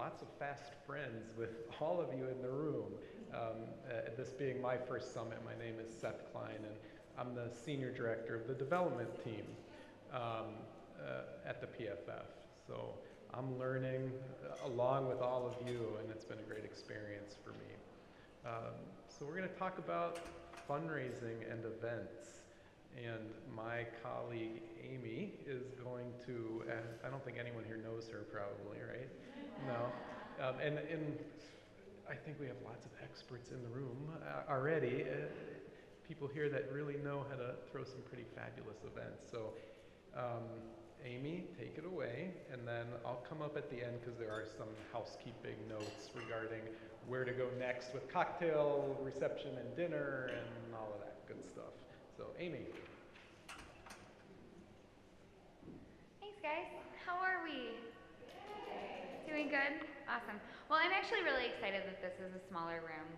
lots of fast friends with all of you in the room. This being my first summit, my name is Seth Klein, and I'm the Senior Director of the Development Team at the PFF. So I'm learning along with all of you, and it's been a great experience for me. So we're going to talk about fundraising and events. And my colleague Amy is going to, I don't think anyone here knows her probably, right? No. And I think we have lots of experts in the room already. People here that really know how to throw some pretty fabulous events. So Amy, take it away, and then I'll come up at the end because there are some housekeeping notes regarding where to go next with cocktail reception and dinner and all of that good stuff. So Amy. Thanks guys, how are we? Doing good? Awesome. Well, I'm actually really excited that this is a smaller room,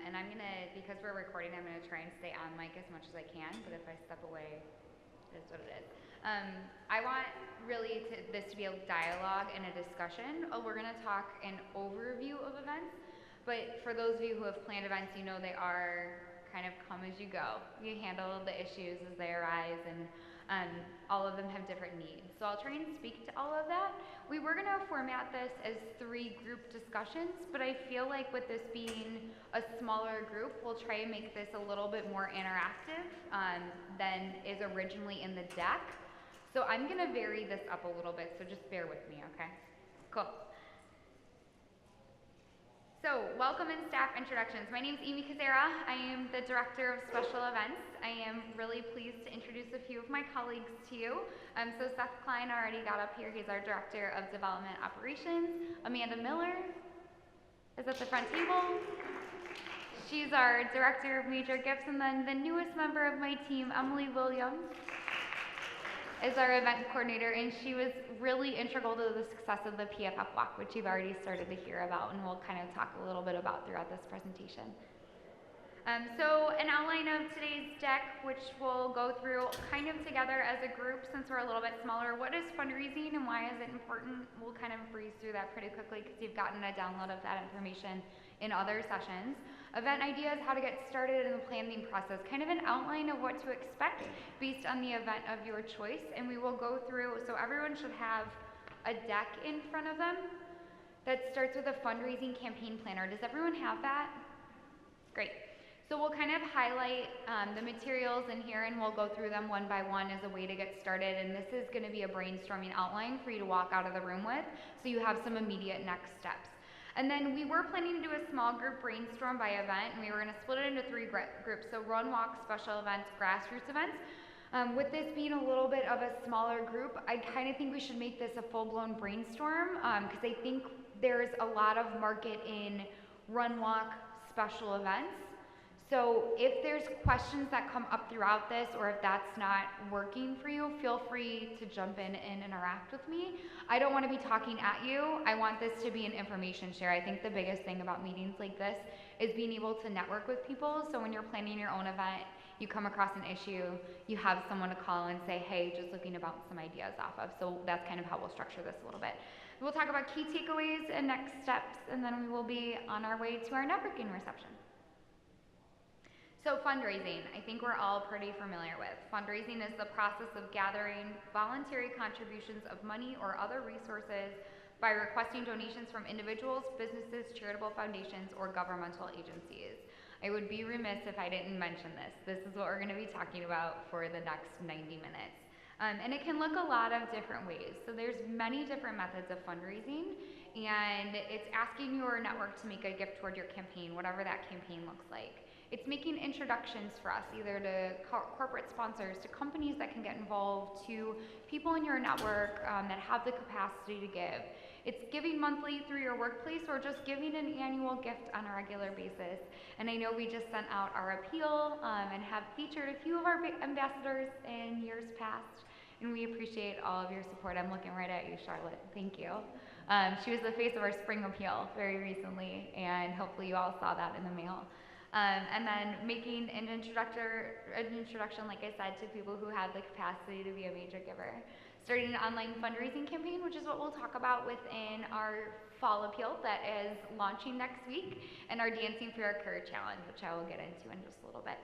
and I'm gonna, because we're recording, I'm gonna try and stay on mic as much as I can, but if I step away, it is what it is. I want really this to be a dialogue and a discussion. We're gonna talk an overview of events, but for those of you who have planned events, you know they are kind of come as you go. You handle the issues as they arise, and all of them have different needs. So I'll try and speak to all of that. We were gonna format this as 3 group discussions, but I feel like with this being a smaller group, we'll try and make this a little bit more interactive than is originally in the deck. So I'm gonna vary this up a little bit, so just bear with me, okay? Cool. So, welcome and staff introductions. My name is Amy Kozyra. I am the Director of Special Events. I am really pleased to introduce a few of my colleagues to you. So Seth Klein already got up here. He's our Director of Development Operations. Amanda Miller is at the front table. She's our Director of Major Gifts. And then the newest member of my team, Emily Williams, is our event coordinator, and she was really integral to the success of the PFF Walk, which you've already started to hear about, and we'll kind of talk a little bit about throughout this presentation. So an outline of today's deck, which we'll go through kind of together as a group since we're a little bit smaller. What is fundraising and why is it important? We'll kind of breeze through that pretty quickly because you've gotten a download of that information in other sessions. Event ideas, how to get started in the planning process, kind of an outline of what to expect based on the event of your choice, and we will go through, so everyone should have a deck in front of them that starts with a fundraising campaign planner. Does everyone have that? Great. So we'll kind of highlight the materials in here and we'll go through them one by one as a way to get started, and this is going to be a brainstorming outline for you to walk out of the room with, so you have some immediate next steps. And then we were planning to do a small group brainstorm by event, and we were going to split it into 3 groups. So run, walk, special events, grassroots events. With this being a little bit of a smaller group, I kind of think we should make this a full-blown brainstorm because I think there's a lot of market in run, walk, special events. So if there's questions that come up throughout this, or if that's not working for you, feel free to jump in and interact with me. I don't want to be talking at you. I want this to be an information share. I think the biggest thing about meetings like this is being able to network with people. So when you're planning your own event, you come across an issue, you have someone to call and say, hey, just looking to bounce some ideas off of. So that's kind of how we'll structure this a little bit. We'll talk about key takeaways and next steps, and then we will be on our way to our networking reception. So fundraising, I think we're all pretty familiar with. Fundraising is the process of gathering voluntary contributions of money or other resources by requesting donations from individuals, businesses, charitable foundations, or governmental agencies. I would be remiss if I didn't mention this. This is what we're going to be talking about for the next 90 minutes. And it can look a lot of different ways. So there's many different methods of fundraising, and it's asking your network to make a gift toward your campaign, whatever that campaign looks like. It's making introductions for us, either to corporate sponsors, to companies that can get involved, to people in your network that have the capacity to give. It's giving monthly through your workplace, or just giving an annual gift on a regular basis. And I know we just sent out our appeal and have featured a few of our ambassadors in years past, and we appreciate all of your support. I'm looking right at you, Charlotte. Thank you. She was the face of our spring appeal very recently, and hopefully you all saw that in the mail. And then making an introduction, like I said, to people who have the capacity to be a major giver. starting an online fundraising campaign, which is what we'll talk about within our fall appeal that is launching next week, and our Dancing for Your Cure challenge, which I will get into in just a little bit.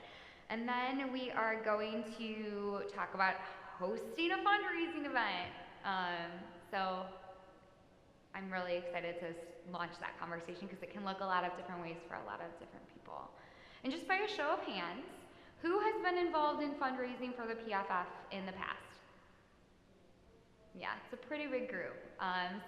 And then we are going to talk about hosting a fundraising event. So I'm really excited to launch that conversation because it can look a lot of different ways for a lot of different people. And just by a show of hands, who has been involved in fundraising for the PFF in the past? Yeah, it's a pretty big group.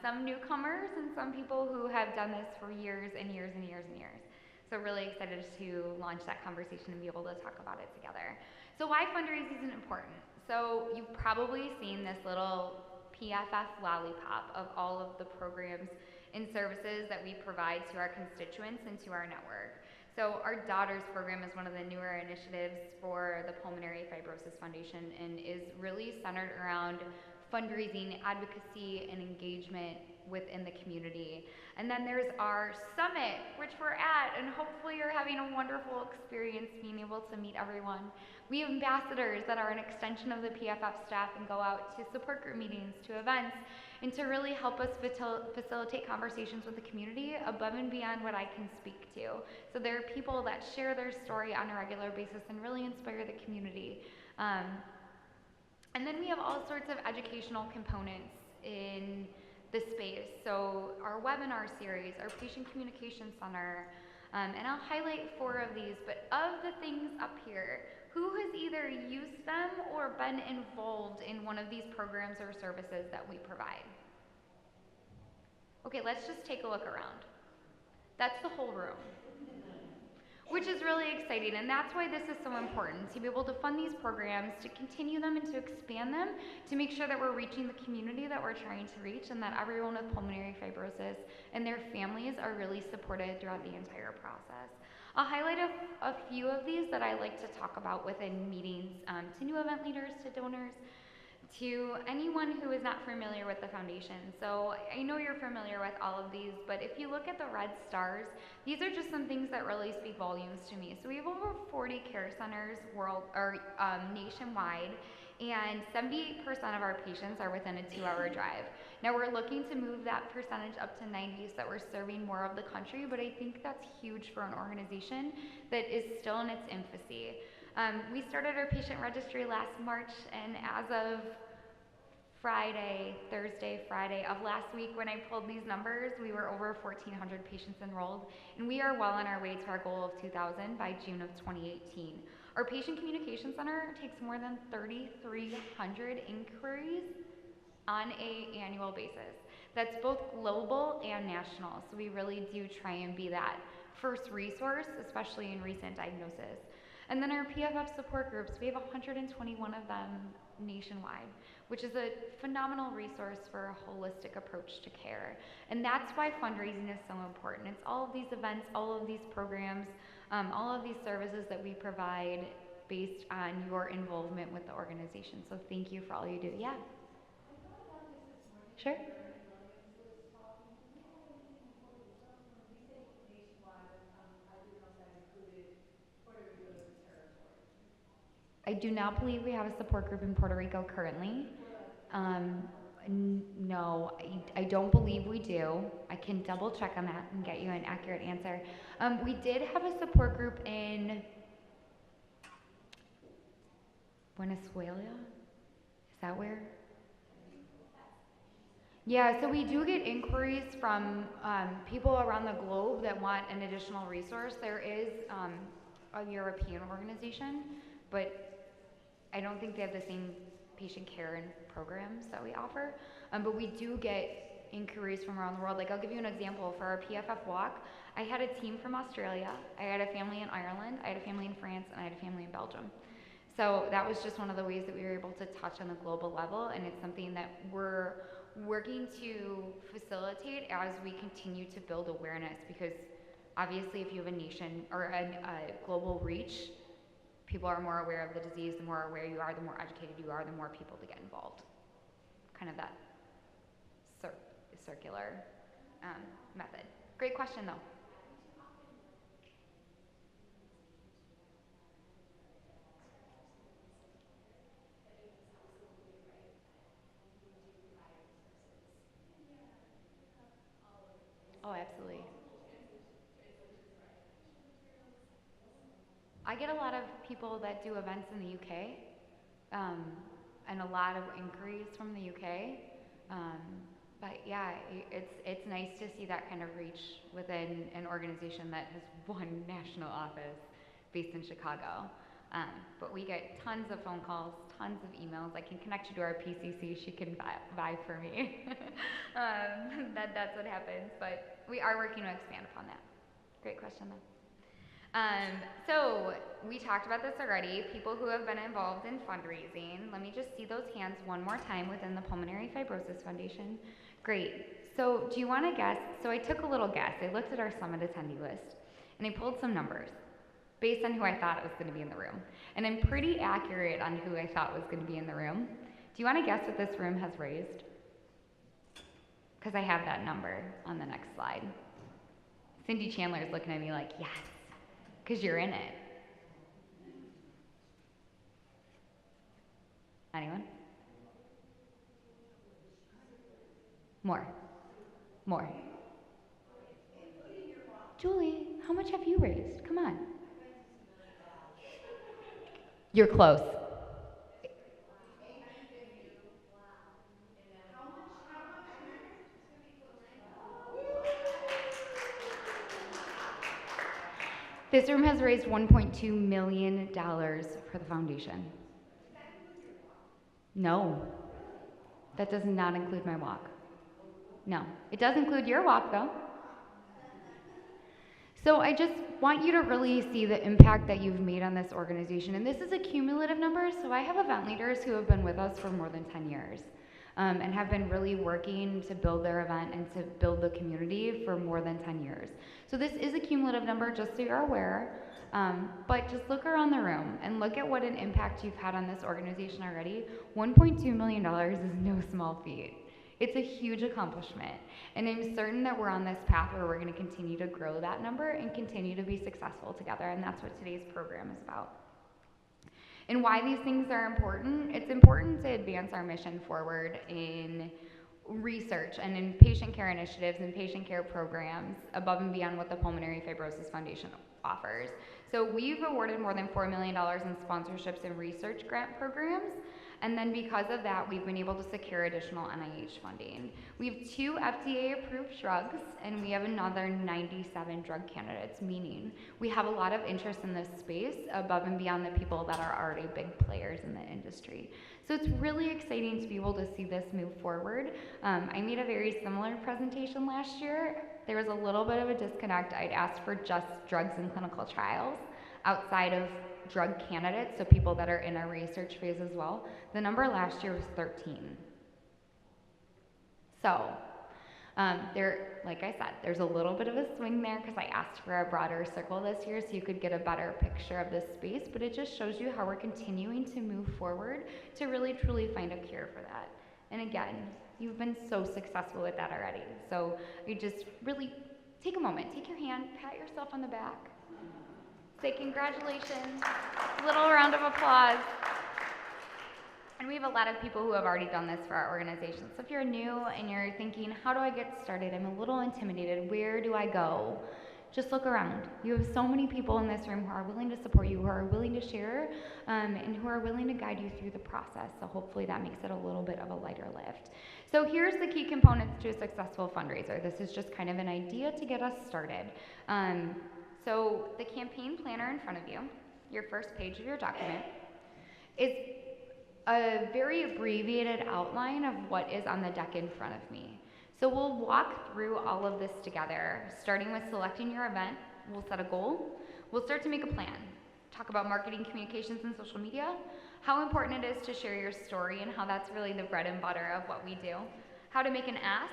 Some newcomers and some people who have done this for years and years and years and years. So really excited to launch that conversation and be able to talk about it together. So why fundraising is important? So you've probably seen this little PFF lollipop of all of the programs and services that we provide to our constituents and to our network. So our Daughters program is one of the newer initiatives for the Pulmonary Fibrosis Foundation and is really centered around fundraising, advocacy, and engagement within the community. And then there's our summit, which we're at, and hopefully you're having a wonderful experience being able to meet everyone. We have ambassadors that are an extension of the PFF staff and go out to support group meetings, to events, and to really help us facilitate conversations with the community above and beyond what I can speak to. So there are people that share their story on a regular basis and really inspire the community. And then we have all sorts of educational components in the space. So our webinar series, our Patient Communication Center, and I'll highlight 4 of these, but of the things up here, who has either used them or been involved in one of these programs or services that we provide? Okay, let's just take a look around. That's the whole room, which is really exciting, and that's why this is so important, to be able to fund these programs, to continue them and to expand them, to make sure that we're reaching the community that we're trying to reach, and that everyone with pulmonary fibrosis and their families are really supported throughout the entire process. I'll highlight a few of these that I like to talk about within meetings, to new event leaders, to donors, to anyone who is not familiar with the foundation. So I know you're familiar with all of these, but if you look at the red stars, these are just some things that really speak volumes to me. So we have over 40 care centers nationwide, and 78% of our patients are within a 2-hour drive. Now we're looking to move that percentage up to 90 so that we're serving more of the country, but I think that's huge for an organization that is still in its infancy. We started our patient registry last March, and as of Thursday, Friday of last week, when I pulled these numbers, we were over 1,400 patients enrolled, and we are well on our way to our goal of 2,000 by June of 2018. Our Patient Communication Center takes more than 3,300 inquiries on an annual basis. That's both global and national, so we really do try and be that first resource, especially in recent diagnosis. And then our PFF support groups, we have 121 of them nationwide, which is a phenomenal resource for a holistic approach to care. And that's why fundraising is so important. It's all of these events, all of these programs, all of these services that we provide based on your involvement with the organization. So thank you for all you do. Yeah. Sure. I do not believe we have a support group in Puerto Rico currently. No, I don't believe we do. I can double check on that and get you an accurate answer. We did have a support group in Venezuela. Is that where? Yeah, so we do get inquiries from people around the globe that want an additional resource. There is a European organization, but I don't think they have the same patient care and programs that we offer. But we do get inquiries from around the world. Like, I'll give you an example. For our PFF walk, I had a team from Australia, I had a family in Ireland, I had a family in France, and I had a family in Belgium. So that was just one of the ways that we were able to touch on the global level, and it's something that we're working to facilitate as we continue to build awareness, because obviously if you have a nation or a global reach, people are more aware of the disease. The more aware you are, the more educated you are, the more people to get involved. Kind of that circular method. Great question though. Oh, absolutely. I get a lot of people that do events in the UK, um, and a lot of inquiries from the UK. Um, but yeah, it's nice to see that kind of reach within an organization that has one national office based in Chicago. But we get tons of phone calls, tons of emails. I can connect you to our PCC. She can buy for me. That's what happens. But we are working to expand upon that. Great question, though. So we talked about this already, people who have been involved in fundraising. Let me just see those hands one more time within the Pulmonary Fibrosis Foundation. Great. So do you want to guess? So I took a little guess. I looked at our summit attendee list, and I pulled some numbers based on who I thought was going to be in the room. And I'm pretty accurate on who I thought was going to be in the room. Do you want to guess what this room has raised? Because I have that number on the next slide. Cindy Chandler is looking at me like, yes. Because you're in it. Anyone? More. More. Julie, how much have you raised? Come on. You're close. This room has raised $1.2 million for the foundation. No, that does not include my walk. No, it does include your walk though. So I just want you to really see the impact that you've made on this organization. And this is a cumulative number, so I have event leaders who have been with us for more than 10 years. And have been really working to build their event and to build the community for more than 10 years. So this is a cumulative number, just so you're aware, but just look around the room and look at what an impact you've had on this organization already. $1.2 million is no small feat. It's a huge accomplishment, and I'm certain that we're on this path where we're going to continue to grow that number and continue to be successful together, and that's what today's program is about. And why these things are important, it's important to advance our mission forward in research and in patient care initiatives and patient care programs above and beyond what the Pulmonary Fibrosis Foundation offers. So we've awarded more than $4 million in sponsorships and research grant programs. And then because of that, we've been able to secure additional NIH funding. We have 2 FDA-approved drugs, and we have another 97 drug candidates, meaning we have a lot of interest in this space above and beyond the people that are already big players in the industry. So it's really exciting to be able to see this move forward. I made a very similar presentation last year. There was a little bit of a disconnect. I'd asked for just drugs in clinical trials outside of drug candidates, so people that are in our research phase as well. The number last year was 13. So like I said, there's a little bit of a swing there because I asked for a broader circle this year so you could get a better picture of this space, but it just shows you how we're continuing to move forward to really truly find a cure for that. And again, you've been so successful with that already. So you just really take a moment, take your hand, pat yourself on the back, say congratulations, little round of applause. And we have a lot of people who have already done this for our organization. So if you're new and you're thinking, how do I get started? I'm a little intimidated. Where do I go? Just look around. You have so many people in this room who are willing to support you, who are willing to share, and who are willing to guide you through the process. So hopefully that makes it a little bit of a lighter lift. So here's the key components to a successful fundraiser. This is just kind of an idea to get us started. So the campaign planner in front of you, your first page of your document, is a very abbreviated outline of what is on the deck in front of me. So we'll walk through all of this together, starting with selecting your event. We'll set a goal. We'll start to make a plan. Talk about marketing, communications, and social media, how important it is to share your story and how that's really the bread and butter of what we do, how to make an ask,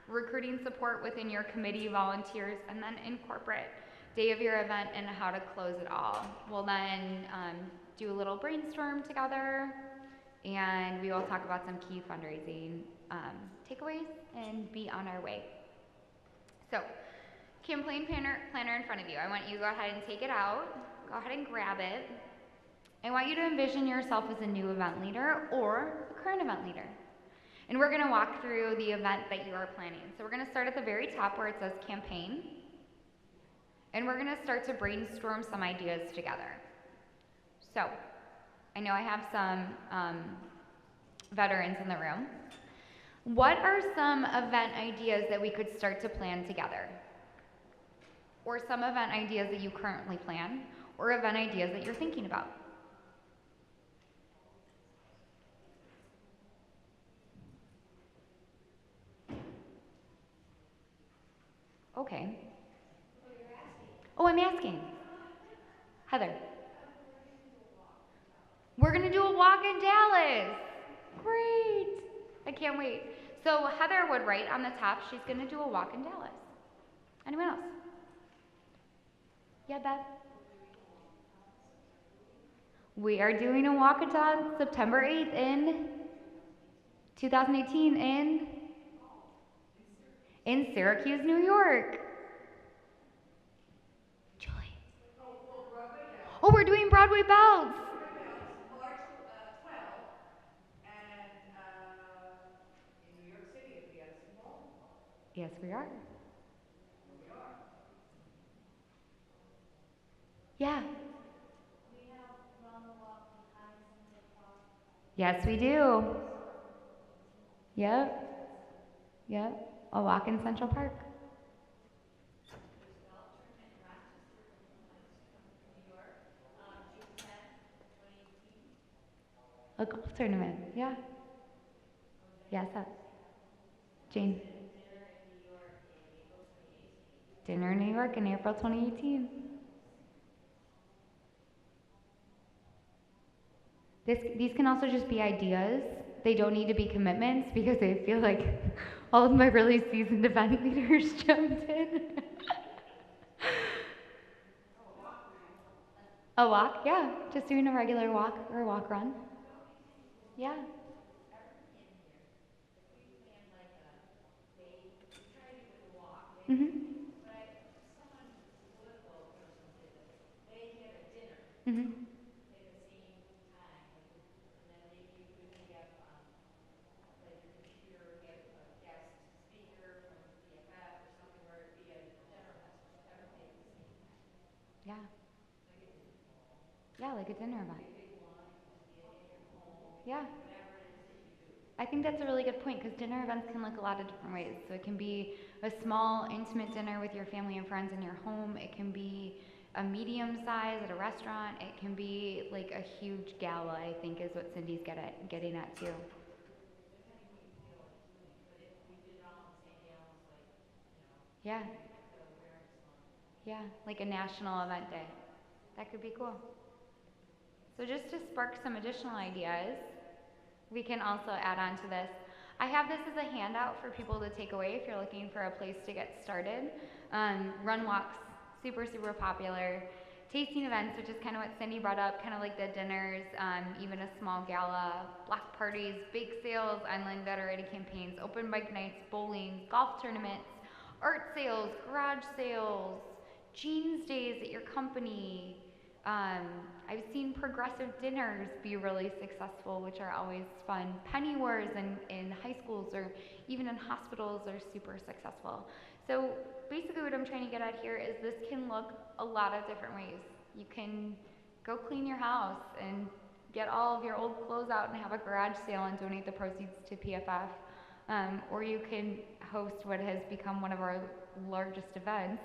recruiting support within your committee, volunteers, and then in corporate, day of your event, and how to close it all. We'll then do a little brainstorm together, and we will talk about some key fundraising takeaways and be on our way. So, campaign planner in front of you. I want you to go ahead and take it out. Go ahead and grab it. I want you to envision yourself as a new event leader or a current event leader. And we're gonna walk through the event that you are planning. So we're gonna start at the very top where it says campaign. And we're gonna start to brainstorm some ideas together. So, I know I have some veterans in the room. What are some event ideas that we could start to plan together? Or some event ideas that you currently plan, or event ideas that you're thinking about? Okay. Oh, I'm asking. Heather. We're gonna do a walk in Dallas. Great. I can't wait. So Heather would write on the top, she's gonna do a walk in Dallas. Anyone else? Yeah, Beth? We are doing a walkathon September 8th in 2018 in Syracuse, New York. Julie. Oh, we're doing Broadway Bells. March 12th, and in New York City at the Edison Ball. Yes, we are. We are. Yeah. We have run the walk behind Central Park. Yes, we do. Yep. Yep. A walk in Central Park. There's a golf tournament in Rochester from New York, June 10th, 2018. A golf tournament. Yeah. Yes, Jane. Dinner in New York in April 2018. Dinner in New York in April 2018. These can also just be ideas. They don't need to be commitments because I feel like all of my really seasoned event leaders jumped in. A walk, yeah. Just doing a regular walk or a walk run. Yeah. Mhm. Mhm. Yeah. Yeah, like a dinner event. Yeah. I think that's a really good point because dinner events can look a lot of different ways. So it can be a small, intimate dinner with your family and friends in your home. It can be a medium size at a restaurant. It can be like a huge gala, I think is what Cindy's getting at too. Yeah. Yeah, like a national event day. That could be cool. So just to spark some additional ideas, we can also add on to this. I have this as a handout for people to take away if you're looking for a place to get started. Run walks, super, super popular. Tasting events, which is kind of what Cindy brought up, kind of like the dinners, even a small gala, block parties, bake sales, online veteran campaigns, open bike nights, bowling, golf tournaments, art sales, garage sales, jeans days at your company. I've seen progressive dinners be really successful, which are always fun. Penny wars in high schools or even in hospitals are super successful. So basically what I'm trying to get at here is this can look a lot of different ways. You can go clean your house and get all of your old clothes out and have a garage sale and donate the proceeds to PFF. Or you can host what has become one of our largest events,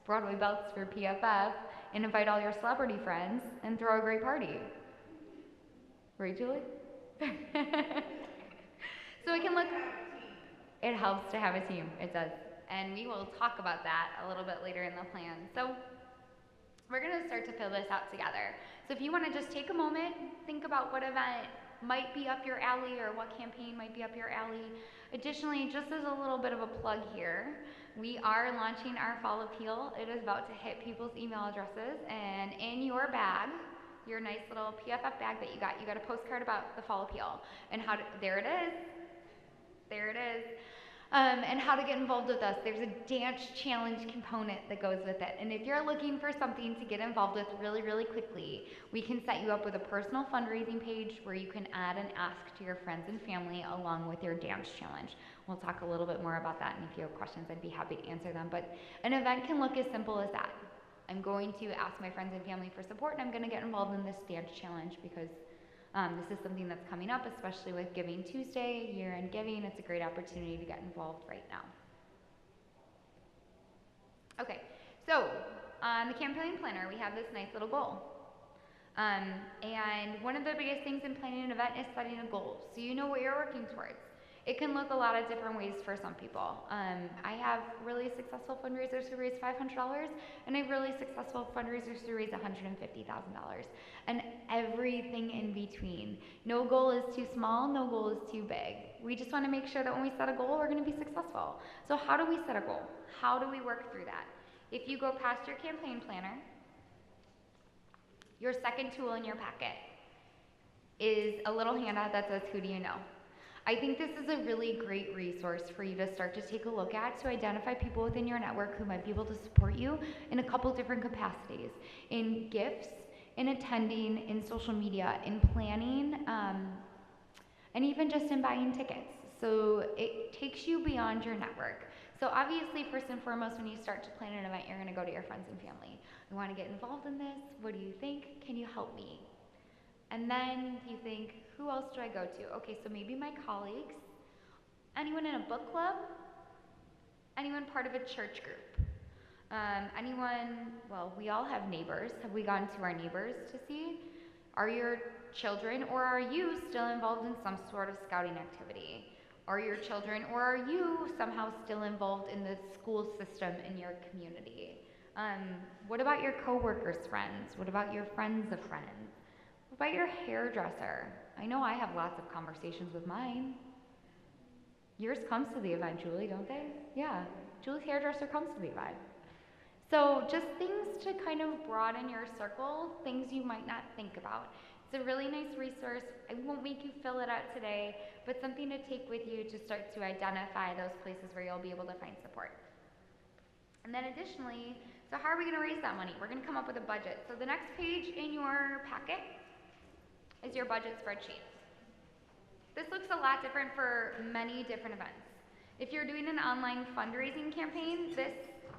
Broadway Belts for PFF, and invite all your celebrity friends and throw a great party. Right, Julie? So it can look, it helps to have a team, it does. And we will talk about that a little bit later in the plan. So we're gonna start to fill this out together. So if you wanna just take a moment, think about what event might be up your alley or what campaign might be up your alley. Additionally, just as a little bit of a plug here, we are launching our fall appeal. It is about to hit people's email addresses, and in your bag, your nice little PFF bag that you got a postcard about the fall appeal and there it is. There it is. and how to get involved with us. There's a dance challenge component that goes with it. And if you're looking for something to get involved with really, really quickly, we can set you up with a personal fundraising page where you can add an ask to your friends and family along with your dance challenge. We'll talk a little bit more about that, and if you have questions, I'd be happy to answer them. But an event can look as simple as that. I'm going to ask my friends and family for support, and I'm going to get involved in this dance challenge because this is something that's coming up, especially with Giving Tuesday, year-end giving. It's a great opportunity to get involved right now. Okay, so on the campaign planner, we have this nice little goal. And one of the biggest things in planning an event is setting a goal, so you know what you're working towards. It can look a lot of different ways for some people. I have really successful fundraisers who raise $500, and I have really successful fundraisers who raise $150,000, and everything in between. No goal is too small, no goal is too big. We just want to make sure that when we set a goal, we're going to be successful. So how do we set a goal? How do we work through that? If you go past your campaign planner, your second tool in your packet is a little handout that says, who do you know? I think this is a really great resource for you to start to take a look at to identify people within your network who might be able to support you in a couple different capacities, in gifts, in attending, in social media, in planning, and even just in buying tickets. So it takes you beyond your network. So obviously, first and foremost, when you start to plan an event, you're going to go to your friends and family. You want to get involved in this? What do you think? Can you help me? And then you think, who else do I go to? Okay, so maybe my colleagues, anyone in a book club, anyone part of a church group, anyone, well, we all have neighbors. Have we gone to our neighbors to see? Are your children or are you still involved in some sort of scouting activity? Are your children or are you somehow still involved in the school system in your community? What about your coworkers' friends? What about your friends of friends? What about your hairdresser? I know I have lots of conversations with mine. Yours comes to the event, Julie, don't they? Yeah, Julie's hairdresser comes to the event. So just things to kind of broaden your circle, things you might not think about. It's a really nice resource. I won't make you fill it out today, but something to take with you to start to identify those places where you'll be able to find support. And then additionally, so how are we going to raise that money? We're going to come up with a budget. So the next page in your packet is your budget spreadsheet. This looks a lot different for many different events. If you're doing an online fundraising campaign, this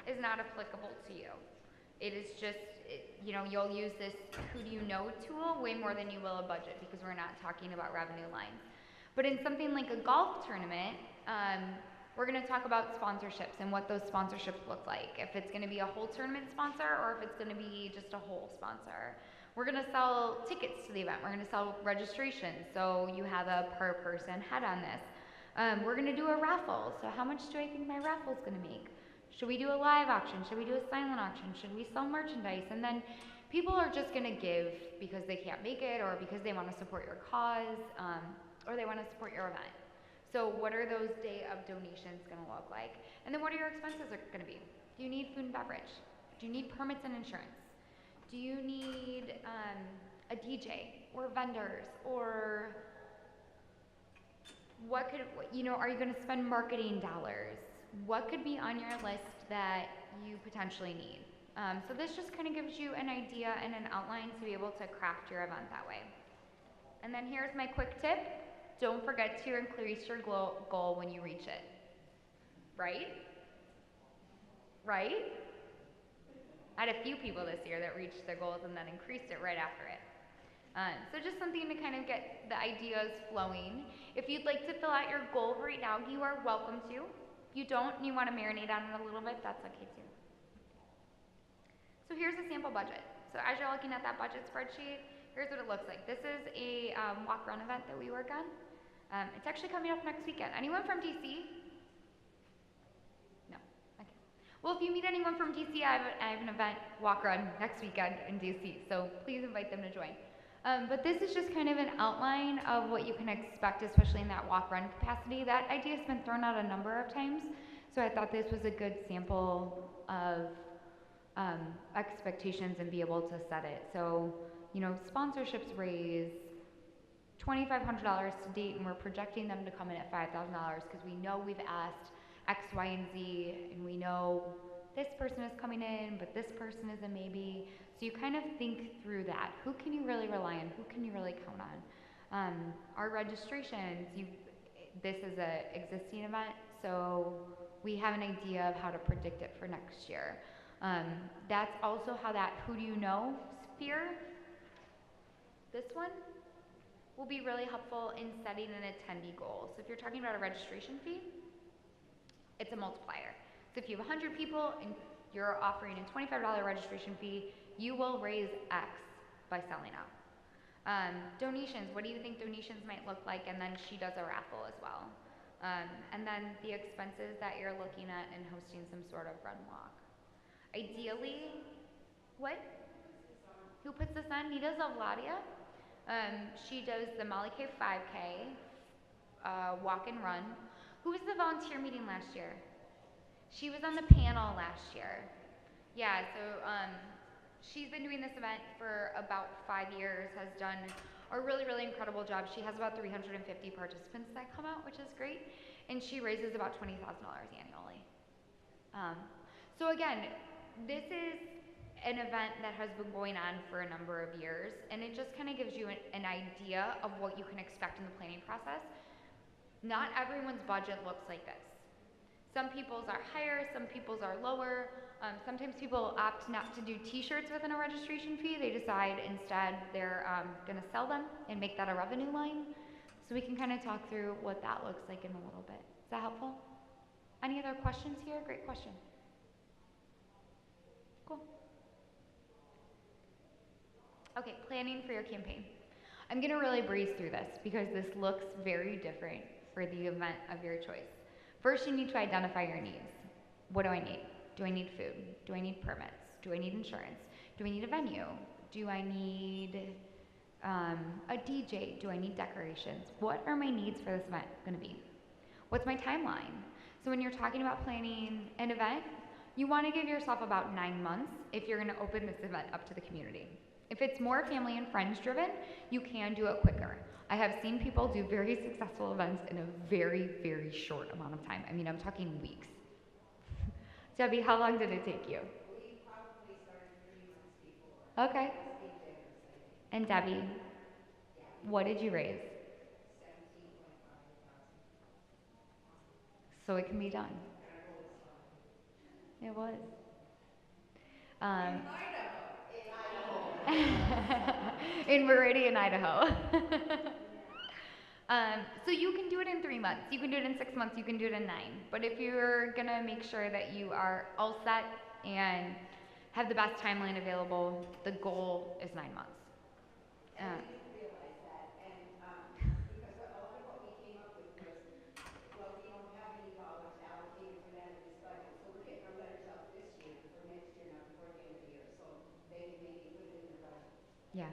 is not applicable to you. It is just, you'll use this who do you know tool way more than you will a budget because we're not talking about revenue lines. But in something like a golf tournament, we're going to talk about sponsorships and what those sponsorships look like. If it's going to be a whole tournament sponsor or if it's going to be just a whole sponsor. We're going to sell tickets to the event. We're going to sell registration, so you have a per person head on this. We're going to do a raffle. So how much do I think my raffle is going to make? Should we do a live auction? Should we do a silent auction? Should we sell merchandise? And then people are just going to give because they can't make it or because they want to support your cause or they want to support your event. So what are those day of donations going to look like? And then what are your expenses going to be? Do you need food and beverage? Do you need permits and insurance? Do you need a DJ or vendors or are you going to spend marketing dollars? What could be on your list that you potentially need? So this just kind of gives you an idea and an outline to be able to craft your event that way. And then here's my quick tip. Don't forget to increase your goal when you reach it. Right? Right? I had a few people this year that reached their goals and then increased it right after it. So just something to kind of get the ideas flowing. If you'd like to fill out your goal right now, you are welcome to. If you don't and you want to marinate on it a little bit, that's okay too. So here's a sample budget. So as you're looking at that budget spreadsheet, here's what it looks like. This is a walk-run event that we work on. It's actually coming up next weekend. Anyone from DC? No. Okay. Well, if you meet anyone from DC, I have an event walk-run next weekend in DC, so please invite them to join. But this is just kind of an outline of what you can expect, especially in that walk-run capacity. That idea has been thrown out a number of times, so I thought this was a good sample of expectations and be able to set it. So, sponsorships raise $2,500 to date, and we're projecting them to come in at $5,000 because we know we've asked X, Y, and Z, and we know this person is coming in, but this person is a maybe. So you kind of think through that. Who can you really rely on? Who can you really count on? Our registrations, this is an existing event, so we have an idea of how to predict it for next year. That's also how that who do you know sphere, this one, will be really helpful in setting an attendee goal. So if you're talking about a registration fee, it's a multiplier. So if you have 100 people and you're offering a $25 registration fee, you will raise X by selling out. Donations, what do you think donations might look like? And then she does a raffle as well. And then the expenses that you're looking at in hosting some sort of run walk. Ideally, what? Who puts this on? Nita Zavladia. She does the Molly K 5K, walk and run. Who was the volunteer meeting last year? She was on the panel last year. Yeah, so she's been doing this event for about 5 years, has done a really, really incredible job. She has about 350 participants that come out, which is great, and she raises about $20,000 annually. So again, this is an event that has been going on for a number of years, and it just kind of gives you an idea of what you can expect in the planning process. Not everyone's budget looks like this. Some people's are higher, some people's are lower. Sometimes people opt not to do t-shirts within a registration fee. They decide instead they're gonna sell them and make that a revenue line. So we can kind of talk through what that looks like in a little bit. Is that helpful? Any other questions here? Great question. Cool. Okay, planning for your campaign. I'm gonna really breeze through this because this looks very different for the event of your choice. First, you need to identify your needs. What do I need? Do I need food? Do I need permits? Do I need insurance? Do I need a venue? Do I need a DJ? Do I need decorations? What are my needs for this event gonna be? What's my timeline? So when you're talking about planning an event, you wanna give yourself about 9 months if you're gonna open this event up to the community. If it's more family and friends driven, you can do it quicker. I have seen people do very successful events in a very, very short amount of time. I mean, I'm talking weeks. Debbie, how long did it take you? We probably started 3 months before. Okay. It was in Denver, I think. And Debbie, Yeah, what did you raise? 17.5 thousand. So it can be done. And I rolled a slide. It was. In Idaho. In Meridian, Idaho. So you can do it in 3 months, you can do it in 6 months, you can do it in 9. But if you're gonna make sure that you are all set and have the best timeline available, the goal is 9 months. And we didn't realize that, and because a lot of what we came up with was, well, we don't have any dollars allocated for that in this budget, so we're getting our letters out this year for next year, not before the end of the year, so they can maybe put it in their budget. Yeah,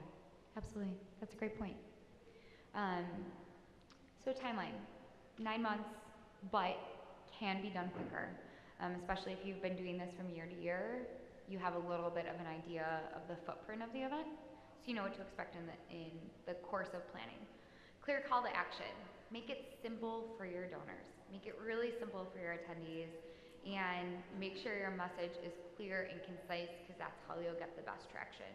absolutely. That's a great point. So timeline, 9 months, but can be done quicker. Especially if you've been doing this from year to year, you have a little bit of an idea of the footprint of the event, so you know what to expect in the course of planning. Clear call to action. Make it simple for your donors. Make it really simple for your attendees, and make sure your message is clear and concise, because that's how you'll get the best traction.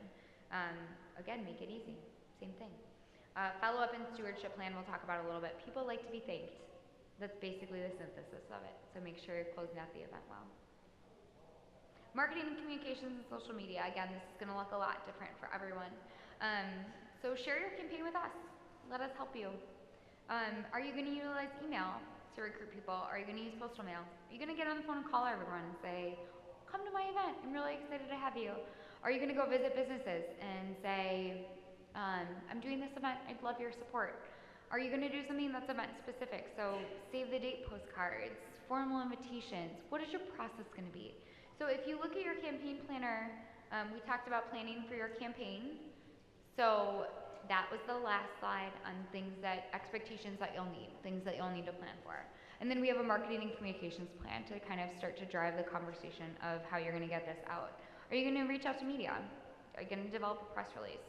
Again, make it easy. Same thing. Follow-up and stewardship plan we'll talk about a little bit. People like to be thanked. That's basically the synthesis of it. So make sure you're closing out the event well. Marketing and communications and social media. Again, this is going to look a lot different for everyone. So share your campaign with us. Let us help you. Are you going to utilize email to recruit people? Are you going to use postal mail? Are you going to get on the phone and call everyone and say, come to my event, I'm really excited to have you? Are you going to go visit businesses and say, I'm doing this event, I'd love your support? Are you going to do something that's event specific? So save the date postcards, formal invitations. What is your process going to be? So if you look at your campaign planner, we talked about planning for your campaign. So that was the last slide on expectations that you'll need, things that you'll need to plan for. And then we have a marketing and communications plan to kind of start to drive the conversation of how you're going to get this out. Are you going to reach out to media? Are you going to develop a press release?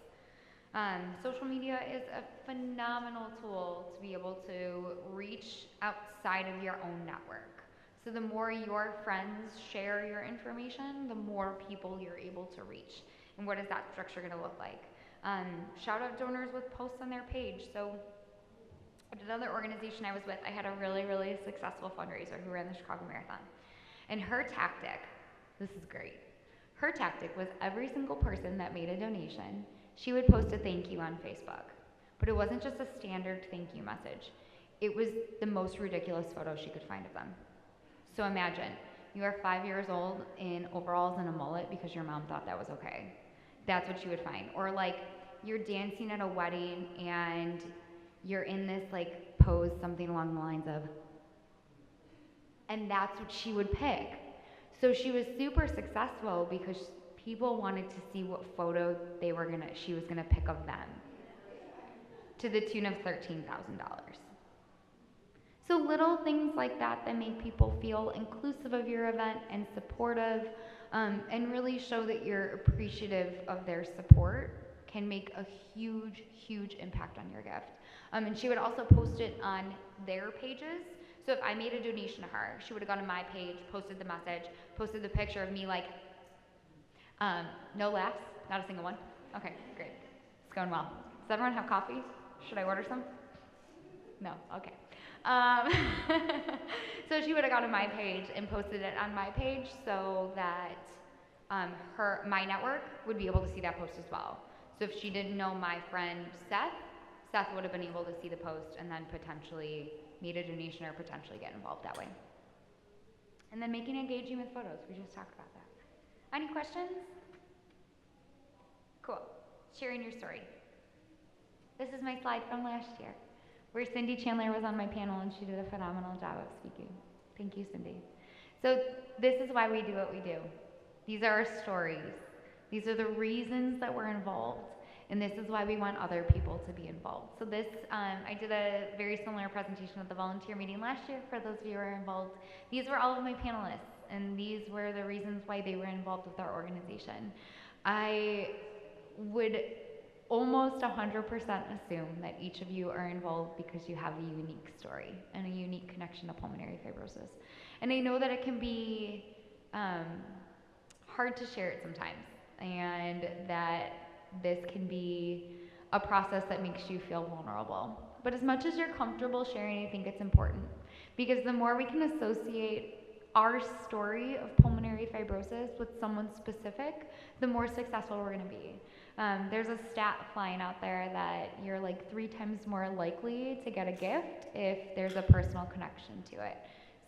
Social media is a phenomenal tool to be able to reach outside of your own network. So the more your friends share your information, the more people you're able to reach. And what is that structure going to look like? Shout out donors with posts on their page. So at another organization I was with, I had a really, really successful fundraiser who ran the Chicago Marathon. And her tactic, this is great, her tactic was every single person that made a donation, she would post a thank you on Facebook. But it wasn't just a standard thank you message. It was the most ridiculous photo she could find of them. So imagine, you are 5 years old in overalls and a mullet because your mom thought that was okay. That's what she would find. Or like, you're dancing at a wedding and you're in this like pose, something along the lines of, and that's what she would pick. So she was super successful because people wanted to see what photo she was gonna pick of them, to the tune of $13,000. So little things like that that make people feel inclusive of your event and supportive, and really show that you're appreciative of their support can make a huge, huge impact on your gift. And she would also post it on their pages. So if I made a donation to her, she would have gone to my page, posted the message, posted the picture of me like, no laughs, not a single one. Okay, great, it's going well. Does everyone have coffee? Should I order some? No, okay. So she would have gone to my page and posted it on my page so that my network would be able to see that post as well. So if she didn't know my friend Seth would have been able to see the post and then potentially made a donation or potentially get involved that way. And then making engaging with photos, we just talked about that. Any questions? Cool, sharing your story. This is my slide from last year, where Cindy Chandler was on my panel and she did a phenomenal job of speaking. Thank you, Cindy. So this is why we do what we do. These are our stories. These are the reasons that we're involved. And this is why we want other people to be involved. So this, I did a very similar presentation at the volunteer meeting last year for those of you who are involved. These were all of my panelists, and these were the reasons why they were involved with our organization. I would almost 100% assume that each of you are involved because you have a unique story and a unique connection to pulmonary fibrosis. And I know that it can be hard to share it sometimes, and that this can be a process that makes you feel vulnerable. But as much as you're comfortable sharing, I think it's important, because the more we can associate our story of pulmonary fibrosis with someone specific, the more successful we're gonna be. There's a stat flying out there that you're like 3 times more likely to get a gift if there's a personal connection to it.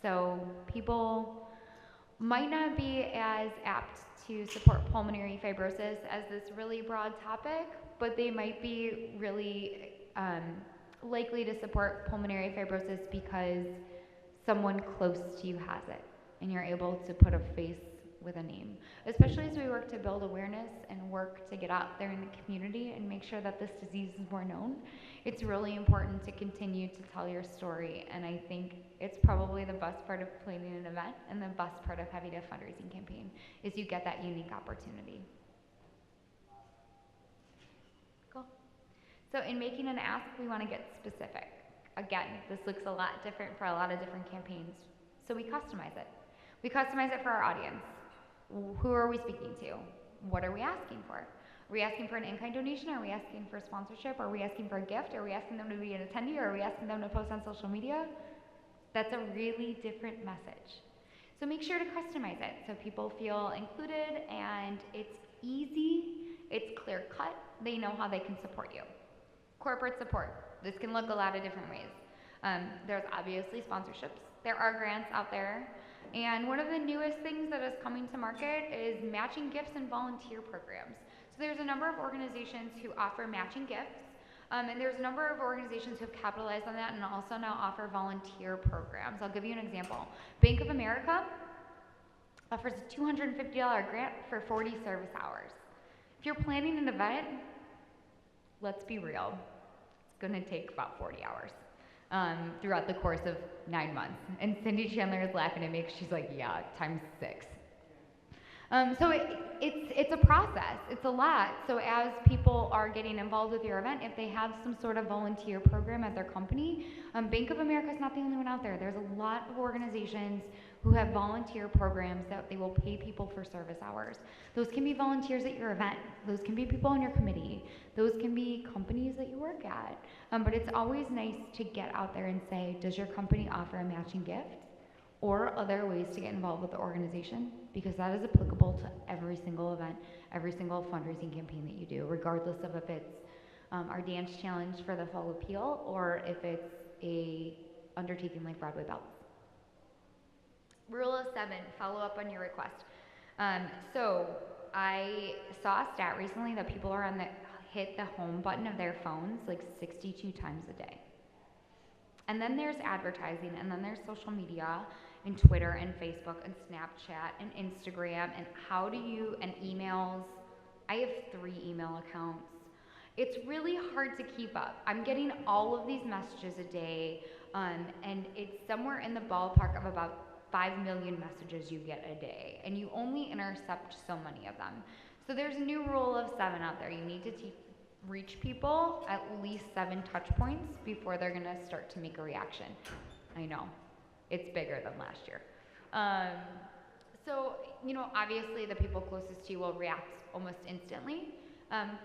So people might not be as apt to support pulmonary fibrosis as this really broad topic, but they might be really likely to support pulmonary fibrosis because someone close to you has it, and you're able to put a face with a name. Especially as we work to build awareness and work to get out there in the community and make sure that this disease is more known, it's really important to continue to tell your story. And I think it's probably the best part of planning an event and the best part of having a fundraising campaign is you get that unique opportunity. Cool. So in making an ask, we want to get specific. Again, this looks a lot different for a lot of different campaigns, so we customize it. We customize it for our audience. Who are we speaking to? What are we asking for? Are we asking for an in-kind donation? Are we asking for sponsorship? Are we asking for a gift? Are we asking them to be an attendee? Or are we asking them to post on social media? That's a really different message. So make sure to customize it so people feel included and it's easy, it's clear cut, they know how they can support you. Corporate support. This can look a lot of different ways. There's obviously sponsorships. There are grants out there. And one of the newest things that is coming to market is matching gifts and volunteer programs. So there's a number of organizations who offer matching gifts, and there's a number of organizations who have capitalized on that and also now offer volunteer programs. I'll give you an example. Bank of America offers a $250 grant for 40 service hours. If you're planning an event, let's be real, it's gonna take about 40 hours. Throughout the course of 9 months. And Cindy Chandler is laughing at me because she's like, yeah, times 6. So it's a process, it's a lot. So as people are getting involved with your event, if they have some sort of volunteer program at their company, Bank of America is not the only one out there. There's a lot of organizations who have volunteer programs that they will pay people for service hours. Those can be volunteers at your event. Those can be people on your committee. Those can be companies that you work at. But it's always nice to get out there and say, does your company offer a matching gift or other ways to get involved with the organization? Because that is applicable to every single event, every single fundraising campaign that you do, regardless of if it's our dance challenge for the fall appeal or if it's a undertaking like Broadway Bells. Rule of 7, follow up on your request. So I saw a stat recently that people are hit the home button of their phones like 62 times a day. And then there's advertising, and then there's social media, and Twitter, and Facebook, and Snapchat, and Instagram, and and emails. I have 3 email accounts. It's really hard to keep up. I'm getting all of these messages a day, and it's somewhere in the ballpark of about 5 million messages you get a day, and you only intercept so many of them. So there's a new rule of 7 out there. You need to reach people at least 7 touch points before they're gonna start to make a reaction. I know, it's bigger than last year. So, obviously the people closest to you will react almost instantly,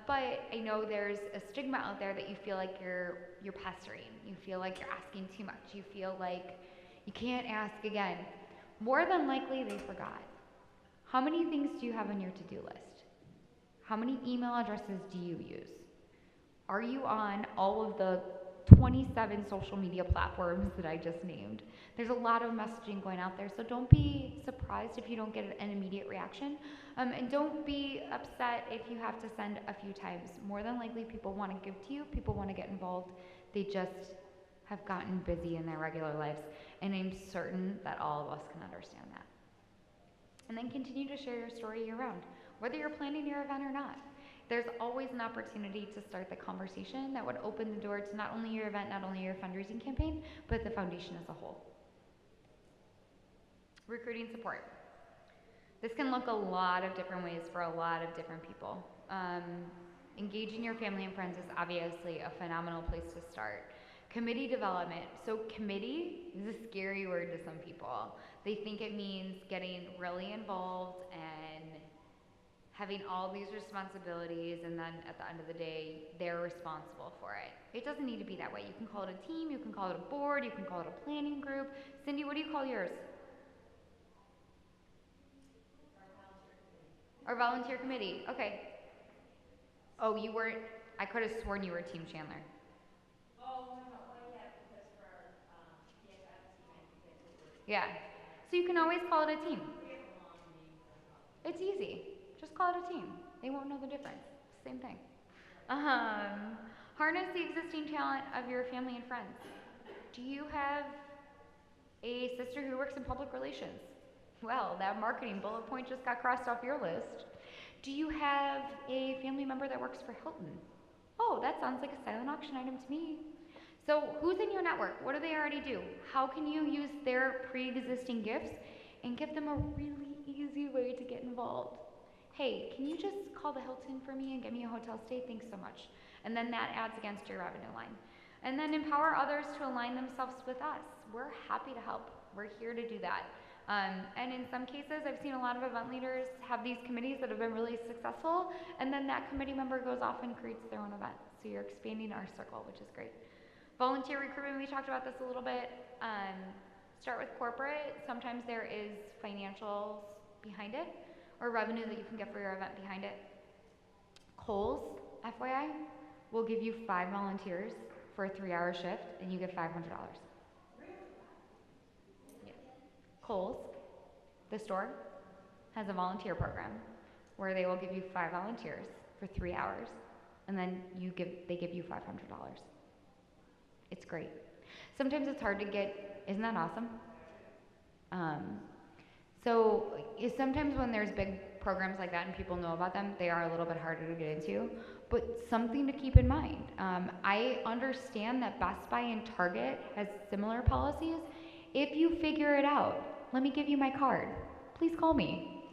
but I know there's a stigma out there that you feel like you're pestering. You feel like you're asking too much. You feel like you can't ask again. More than likely, they forgot. How many things do you have on your to-do list? How many email addresses do you use? Are you on all of the 27 social media platforms that I just named? There's a lot of messaging going out there, so don't be surprised if you don't get an immediate reaction. And don't be upset if you have to send a few times. More than likely, people want to give to you, people want to get involved. They just have gotten busy in their regular lives, and I'm certain that all of us can understand that. And then continue to share your story year-round, whether you're planning your event or not. There's always an opportunity to start the conversation that would open the door to not only your event, not only your fundraising campaign, but the foundation as a whole. Recruiting support. This can look a lot of different ways for a lot of different people. Engaging your family and friends is obviously a phenomenal place to start. Committee development. So committee is a scary word to some people. They think it means getting really involved and having all these responsibilities, and then at the end of the day, they're responsible for it. It doesn't need to be that way. You can call it a team, you can call it a board, you can call it a planning group. Cindy, what do you call yours? Our volunteer committee. Okay. Oh, you weren't, I could have sworn you were Team Chandler. Oh, no, well, yeah, because for PFF team, I think it was. Yeah. So you can always call it a team. We have a long name for it. It's easy. Just call it a team. They won't know the difference. Same thing. Harness the existing talent of your family and friends. Do you have a sister who works in public relations? Well, that marketing bullet point just got crossed off your list. Do you have a family member that works for Halston? Oh, that sounds like a silent auction item to me. So who's in your network? What do they already do? How can you use their pre-existing gifts and give them a really easy way to get involved? Hey, can you just call the Hilton for me and get me a hotel stay? Thanks so much. And then that adds against your revenue line. And then empower others to align themselves with us. We're happy to help. We're here to do that. And in some cases, I've seen a lot of event leaders have these committees that have been really successful, and then that committee member goes off and creates their own event. So you're expanding our circle, which is great. Volunteer recruitment, we talked about this a little bit. Start with corporate. Sometimes there is financials behind it, or revenue that you can get for your event behind it. Kohl's, FYI, will give you 5 volunteers for a 3-hour shift, and you get $500. Yeah. Kohl's, the store, has a volunteer program where they will give you 5 volunteers for 3 hours, and then they give you $500. It's great. Sometimes it's hard to get, isn't that awesome? So sometimes when there's big programs like that and people know about them, they are a little bit harder to get into, but something to keep in mind. I understand that Best Buy and Target has similar policies. If you figure it out, let me give you my card. Please call me.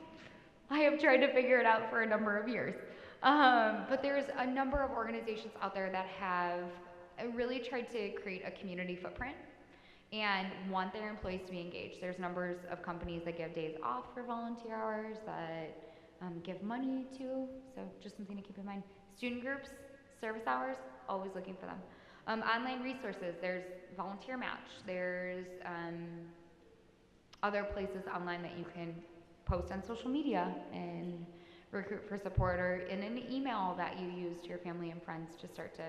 I have tried to figure it out for a number of years. But there's a number of organizations out there that have really tried to create a community footprint and want their employees to be engaged. There's numbers of companies that give days off for volunteer hours, that give money to, so just something to keep in mind. Student groups, service hours, always looking for them. Online resources, there's Volunteer Match, there's other places online that you can post on social media and recruit for support, or in an email that you use to your family and friends to start to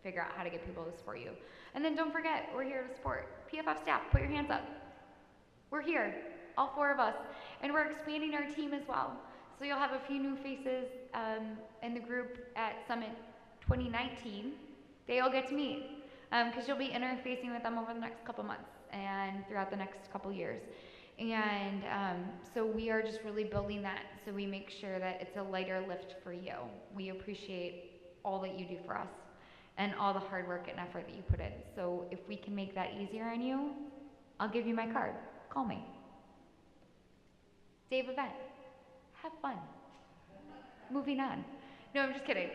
figure out how to get people to support you. And then don't forget, we're here to support. PFF staff, put your hands up. We're here, all 4 of us, and we're expanding our team as well. So you'll have a few new faces in the group at Summit 2019. They all get to meet because you'll be interfacing with them over the next couple months and throughout the next couple years. And so we are just really building that, so we make sure that it's a lighter lift for you. We appreciate all that you do for us and all the hard work and effort that you put in. So if we can make that easier on you, I'll give you my card. Call me. Dave Event. Have fun. Moving on. No, I'm just kidding.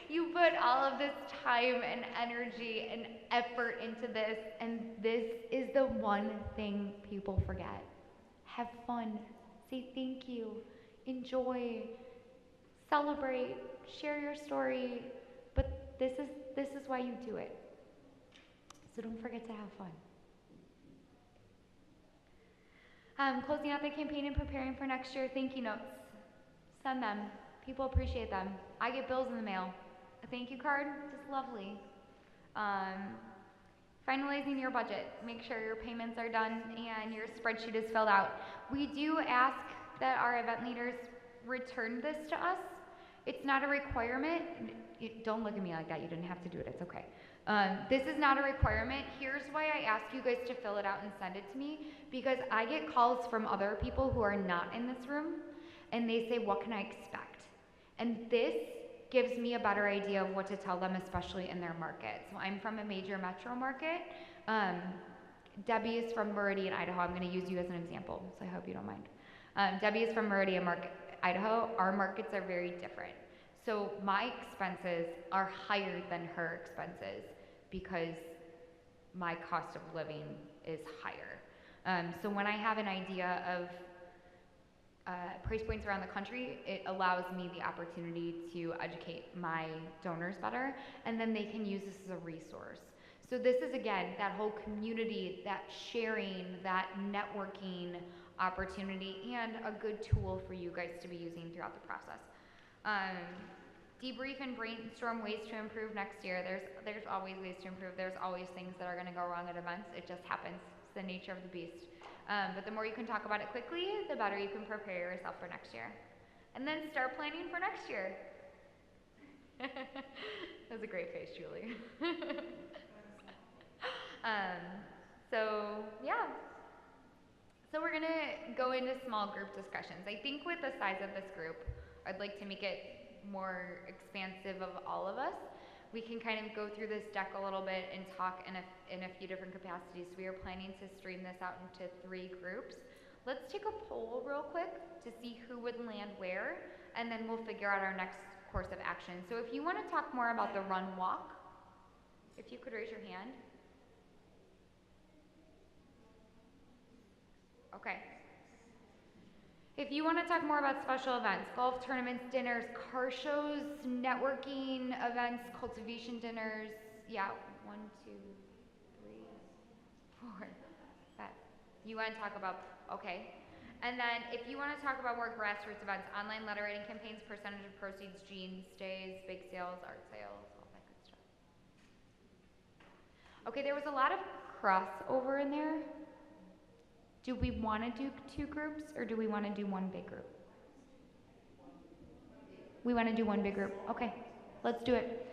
You put all of this time and energy and effort into this, and this is the one thing people forget. Have fun. Say thank you. Enjoy. Celebrate. Share your story. But this is why you do it. So don't forget to have fun. Closing out the campaign and preparing for next year, thank you notes. Send them. People appreciate them. I get bills in the mail. A thank you card, just lovely. Finalizing your budget. Make sure your payments are done and your spreadsheet is filled out. We do ask that our event leaders return this to us. It's not a requirement. Don't look at me like that. You didn't have to do it. It's okay. This is not a requirement. Here's why I ask you guys to fill it out and send it to me, because I get calls from other people who are not in this room, and they say, what can I expect? And this gives me a better idea of what to tell them, especially in their market. So I'm from a major metro market. Debbie is from Meridian, Idaho. I'm going to use you as an example, so I hope you don't mind. Debbie is from Meridian market, Idaho. Our markets are very different. So my expenses are higher than her expenses because my cost of living is higher. So when I have an idea of price points around the country, it allows me the opportunity to educate my donors better, and then they can use this as a resource. So this is, again, that whole community, that sharing, that networking opportunity, and a good tool for you guys to be using throughout the process. Debrief and brainstorm ways to improve next year. There's always ways to improve. There's always things that are going to go wrong at events. It just happens. It's the nature of the beast. But the more you can talk about it quickly, the better you can prepare yourself for next year. And then start planning for next year. That was a great face, Julie. So, yeah. So we're going to go into small group discussions. I think with the size of this group, I'd like to make it more expansive of all of us. We can kind of go through this deck a little bit and talk in a few different capacities. We are planning to stream this out into 3 groups. Let's take a poll real quick to see who would land where, and then we'll figure out our next course of action. So if you want to talk more about the run walk, if you could raise your hand. Okay. If you want to talk more about special events, golf tournaments, dinners, car shows, networking events, cultivation dinners, yeah, 1, 2, 3, 4, 5. You want to talk about, okay. And then if you want to talk about more grassroots events, online letter writing campaigns, percentage of proceeds, jeans, stays, big sales, art sales, all that good stuff. Okay, there was a lot of crossover in there. Do we want to do 2 groups, or do we want to do 1 big group? We want to do 1 big group. Okay, let's do it.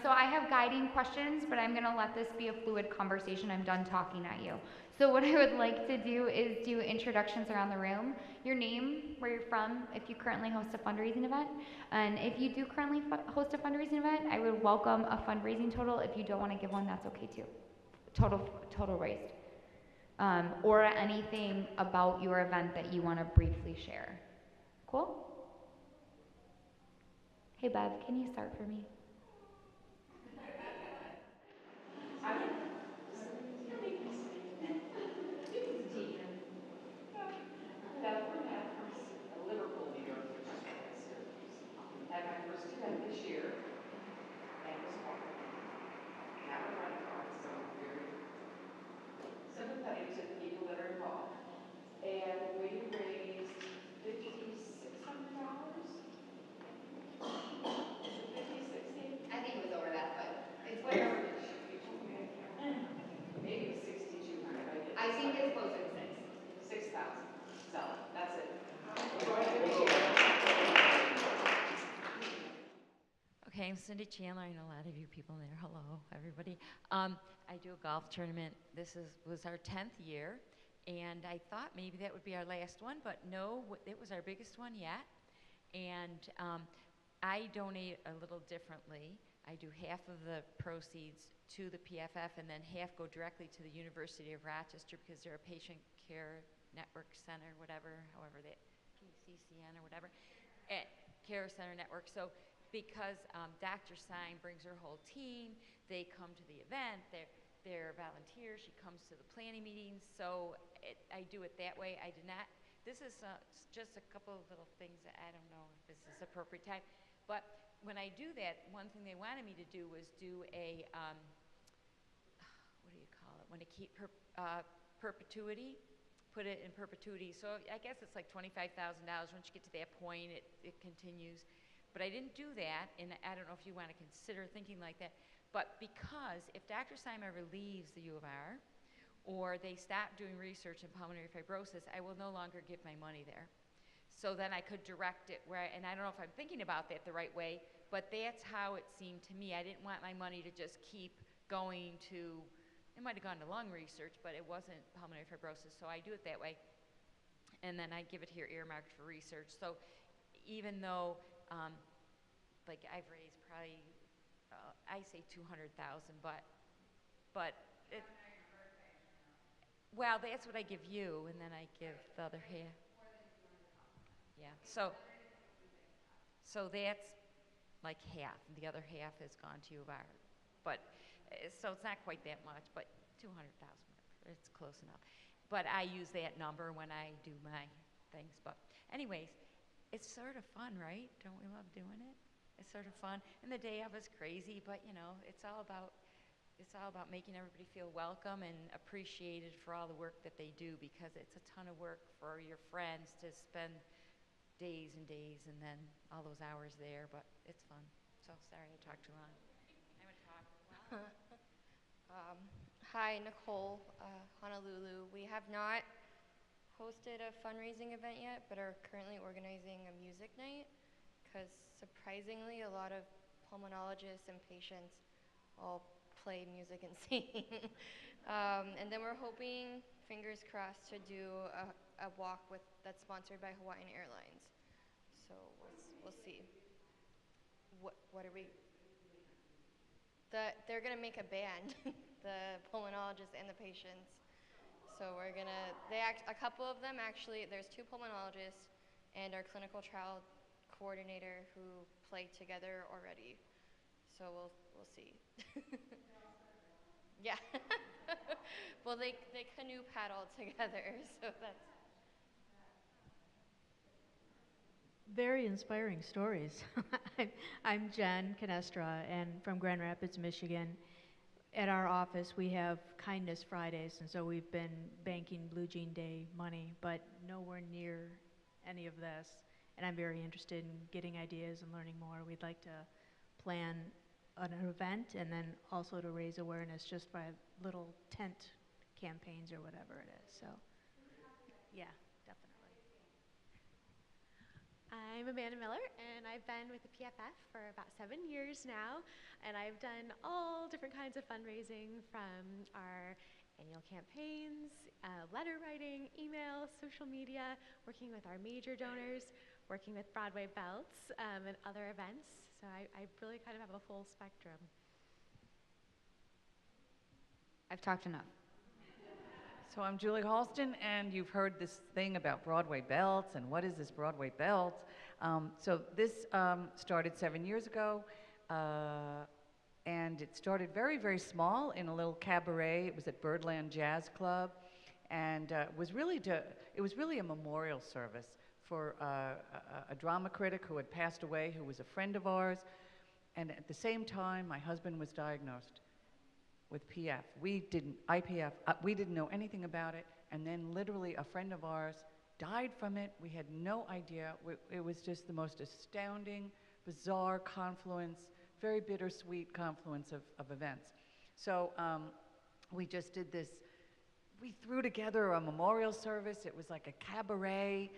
So I have guiding questions, but I'm going to let this be a fluid conversation. I'm done talking at you. So what I would like to do is do introductions around the room. Your name, where you're from, if you currently host a fundraising event. And if you do currently host a fundraising event, I would welcome a fundraising total. If you don't want to give one, that's okay too. Total raised. Or anything about your event that you want to briefly share. Cool? Hey Bev, can you start for me? 10th this year, and it was fun. We haven't run cars, so I'm very sympathetic to the people that are involved. And we raised $5,600. Is it 50, 60? I think it was over that, but it's whatever. You told me I can't. Maybe it was 6,200. I think it's closer to 6. 6,000. So that's it. We're going to the year. Okay, I'm Cindy Chandler. I know a lot of you people there. Hello, everybody. I do a golf tournament. This was our 10th year, and I thought maybe that would be our last one, but no, it was our biggest one yet. And I donate a little differently. I do half of the proceeds to the PFF, and then half go directly to the University of Rochester because they're a patient care network center, whatever, however that, PCCN or whatever, care center network. So because Dr. Stein brings her whole team, they come to the event, they're volunteers, she comes to the planning meetings, so I do it that way. I do not, this is just a couple of little things that I don't know if this is appropriate time, but when I do that, one thing they wanted me to do was do a, what do you call it, when it keep perpetuity, put it in perpetuity. So I guess it's like $25,000. Once you get to that point, it continues. But I didn't do that, and I don't know if you want to consider thinking like that, but because if Dr. Stein ever leaves the U of R, or they stop doing research in pulmonary fibrosis, I will no longer give my money there. So then I could direct it where, and I don't know if I'm thinking about that the right way, but that's how it seemed to me. I didn't want my money to just keep going to, it might have gone to lung research, but it wasn't pulmonary fibrosis, so I do it that way. And then I give it here earmarked for research. So even though, like I've raised probably, I say 200,000, but it, well, that's what I give you, and then I give the other half. Yeah, so that's like half, and the other half has gone to U of R. But, so it's not quite that much, but 200,000, it's close enough. But I use that number when I do my things. But anyways, it's sort of fun, right? Don't we love doing it? It's sort of fun. And the day of is crazy, but you know, it's all about making everybody feel welcome and appreciated for all the work that they do, because it's a ton of work for your friends to spend days and days and then all those hours there, but it's fun. So sorry I talked too long. I'm gonna talk. Hi, Nicole, Honolulu. We have not hosted a fundraising event yet, but are currently organizing a music night, because surprisingly a lot of pulmonologists and patients all play music and sing. And then we're hoping, fingers crossed, to do a walk that's sponsored by Hawaiian Airlines. So we'll see. What are we? They're gonna make a band, the pulmonologists and the patients. So we're gonna, a couple of them actually, there's 2 pulmonologists and our clinical trial coordinator who play together already. So we'll see. Yeah. Well, they canoe paddle together, so that's. Very inspiring stories. I'm Jen Canestra, and from Grand Rapids, Michigan. At our office, we have Kindness Fridays, and so we've been banking Blue Jean Day money, but nowhere near any of this. And I'm very interested in getting ideas and learning more. We'd like to plan an event and then also to raise awareness just by little tent campaigns or whatever it is. So, yeah, definitely. I'm Amanda Miller, and I've been with the PFF for about 7 years now, and I've done all different kinds of fundraising, from our annual campaigns, letter writing, email, social media, working with our major donors, working with Broadway Belts, and other events. So I really kind of have a full spectrum. I've talked enough. So I'm Julie Halston, and you've heard this thing about Broadway belts and what is this Broadway belt. So this started 7 years ago, and it started very, very small in a little cabaret. It was at Birdland Jazz Club, and it was really a memorial service for a drama critic who had passed away, who was a friend of ours. And at the same time, my husband was diagnosed with PF. IPF, we didn't know anything about it. And then literally a friend of ours died from it. We had no idea. It was just the most astounding, bizarre confluence, very bittersweet confluence of events. So we just did this. We threw together a memorial service. It was like a cabaret.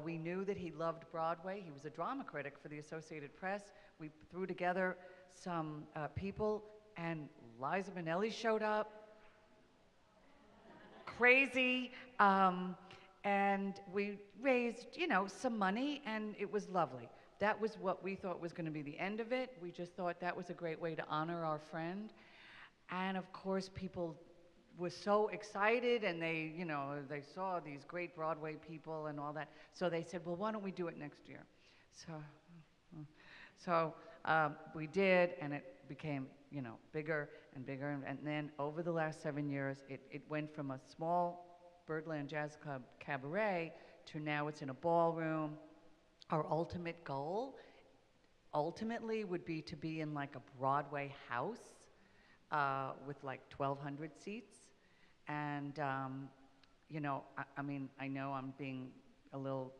We knew that he loved Broadway. He was a drama critic for the Associated Press. We threw together some people, and Liza Minnelli showed up. Crazy. And we raised, you know, some money, and it was lovely. That was what we thought was going to be the end of it. We just thought that was a great way to honor our friend. And of course, people were so excited, and they, you know, they saw these great Broadway people and all that. So they said, well, why don't we do it next year? So we did, and it became, you know, bigger and bigger. And then over the last 7 years, it went from a small Birdland Jazz Club cabaret to now it's in a ballroom. Our ultimate goal, ultimately, would be to be in like a Broadway house with like 1,200 seats. And, you know, I mean, I know I'm being a little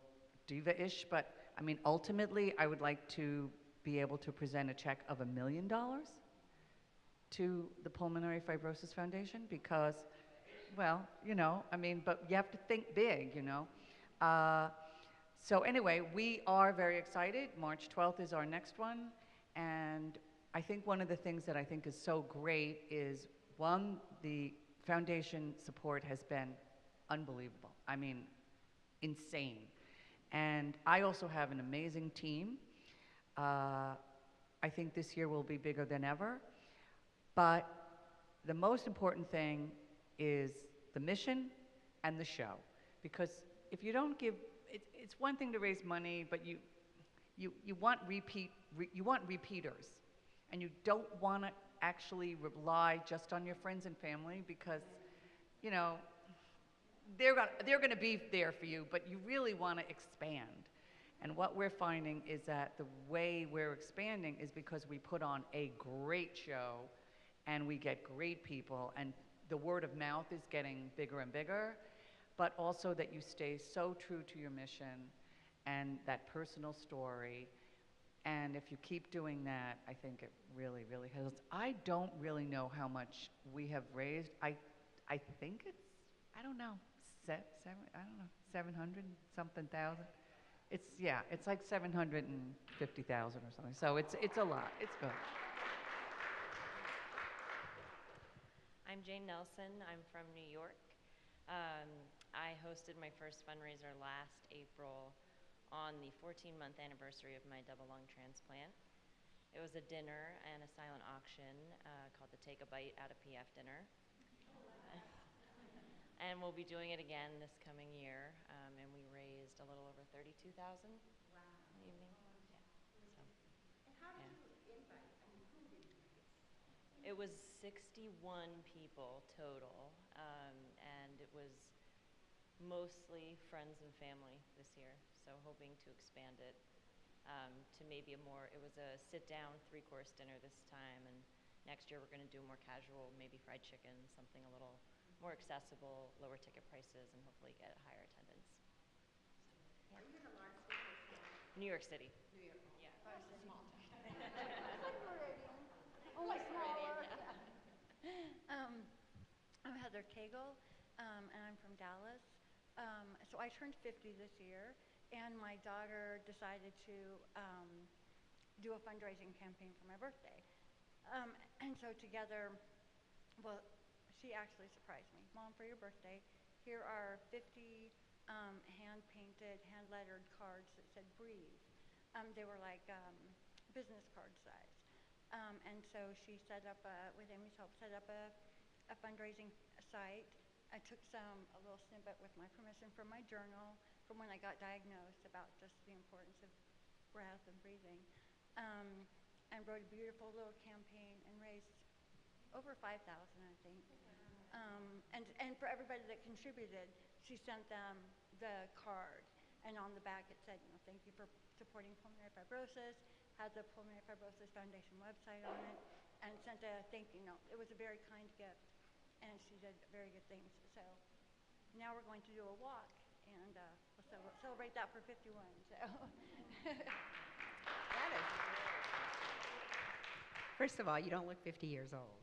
diva-ish, but I mean, ultimately, I would like to be able to present a check of $1 million to the Pulmonary Fibrosis Foundation because, well, you know, I mean, but you have to think big, you know. So anyway, we are very excited. March 12th is our next one. And I think one of the things that I think is so great is, one, the foundation support has been unbelievable. I mean, insane. And I also have an amazing team. I think this year will be bigger than ever. But the most important thing is the mission and the show. Because if you don't give, it's one thing to raise money, but you want repeaters. And you don't want to actually rely just on your friends and family because, you know, they're going to be there for you, but you really want to expand. And what we're finding is that the way we're expanding is because we put on a great show and we get great people, and the word of mouth is getting bigger and bigger, but also that you stay so true to your mission and that personal story. And if you keep doing that, I think it really, really helps. I don't really know how much we have raised. I think it's, I don't know, 700 something thousand. It's, yeah, it's like 750,000 or something. So it's a lot. It's good. I'm Jane Nelson. I'm from New York. I hosted my first fundraiser last April on the 14-month anniversary of my double lung transplant. It was a dinner and a silent auction called the Take a Bite Out of PF dinner. And we'll be doing it again this coming year. And we raised a little over $32,000 in the evening. Yeah. So, And how did you invite? I mean, who did you invite? it was 61 people total, and it was mostly friends and family this year. So hoping to expand it to maybe it was a sit-down 3-course dinner this time, and next year we're going to do more casual, maybe fried chicken, something a little more accessible, lower ticket prices, and hopefully get a higher attendance. So, yeah. Are you in a large city or small? New York City. New York. Yeah. Oh, it's a small town. Only smaller. I'm Heather Cagle, and I'm from Dallas. So I turned 50 this year, and my daughter decided to do a fundraising campaign for my birthday. And so together, well, she actually surprised me. Mom, for your birthday, here are 50 hand-painted, hand-lettered cards that said breathe. They were like business card size. And so she set up, with Amy's help, set up a fundraising site. I took a little snippet with my permission from my journal from when I got diagnosed about just the importance of breath and breathing, and wrote a beautiful little campaign and raised over 5,000, I think. And for everybody that contributed, she sent them the card. And on the back it said, thank you for supporting pulmonary fibrosis, had the Pulmonary Fibrosis Foundation website on it, and sent a thank you note. It was a very kind gift, and she did very good things. So now we're going to do a walk, and we'll celebrate that for 51. So. That is. First of all, you don't look 50 years old.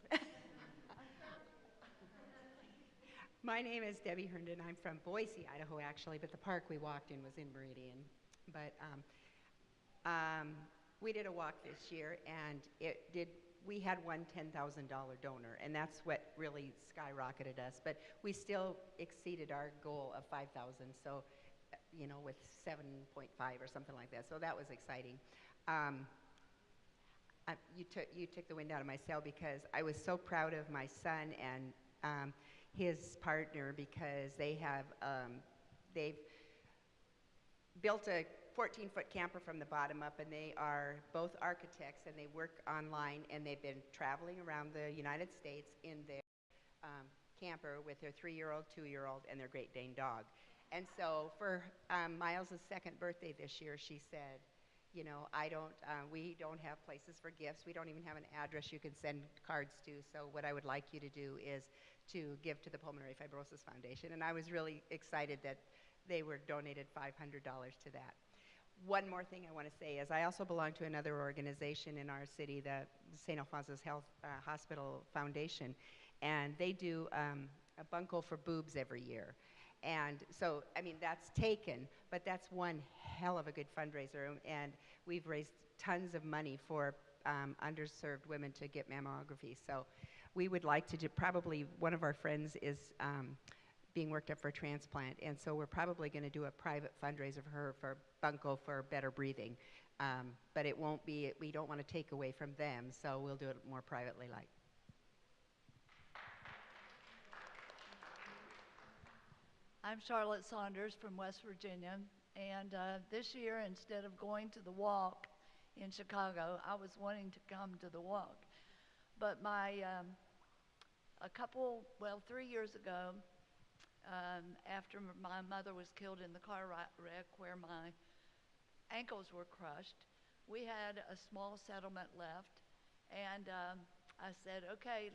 My name is Debbie Herndon. I'm from Boise, Idaho, actually, but the park we walked in was in Meridian. But we did a walk this year, and we had one $10,000 donor, and that's what really skyrocketed us. But we still exceeded our goal of 5,000, so, with 7.5 or something like that. So that was exciting. You took the wind out of my sail, because I was so proud of my son and his partner, because they've built a 14-foot camper from the bottom up, and they are both architects, and they work online, and they've been traveling around the United States in their camper with their 3-year-old, 2-year-old, and their Great Dane dog. And so for Miles' second birthday this year, she said, we don't have places for gifts. We don't even have an address you can send cards to. So what I would like you to do is to give to the Pulmonary Fibrosis Foundation. And I was really excited that they were donated $500 to that. One more thing I want to say is I also belong to another organization in our city, the St. Alphonsus Hospital Foundation, and they do a bunco for boobs every year. And so, that's taken, but that's one hell of a good fundraiser, and we've raised tons of money for underserved women to get mammography. So we would like to do, probably one of our friends is being worked up for a transplant, and so we're probably going to do a private fundraiser for her for bunco for better breathing. But it won't be, we don't want to take away from them, so we'll do it more privately like. I'm Charlotte Saunders from West Virginia, and this year, instead of going to the walk in Chicago, I was wanting to come to the walk. But 3 years ago, after my mother was killed in the car wreck where my ankles were crushed, we had a small settlement left, and I said, okay,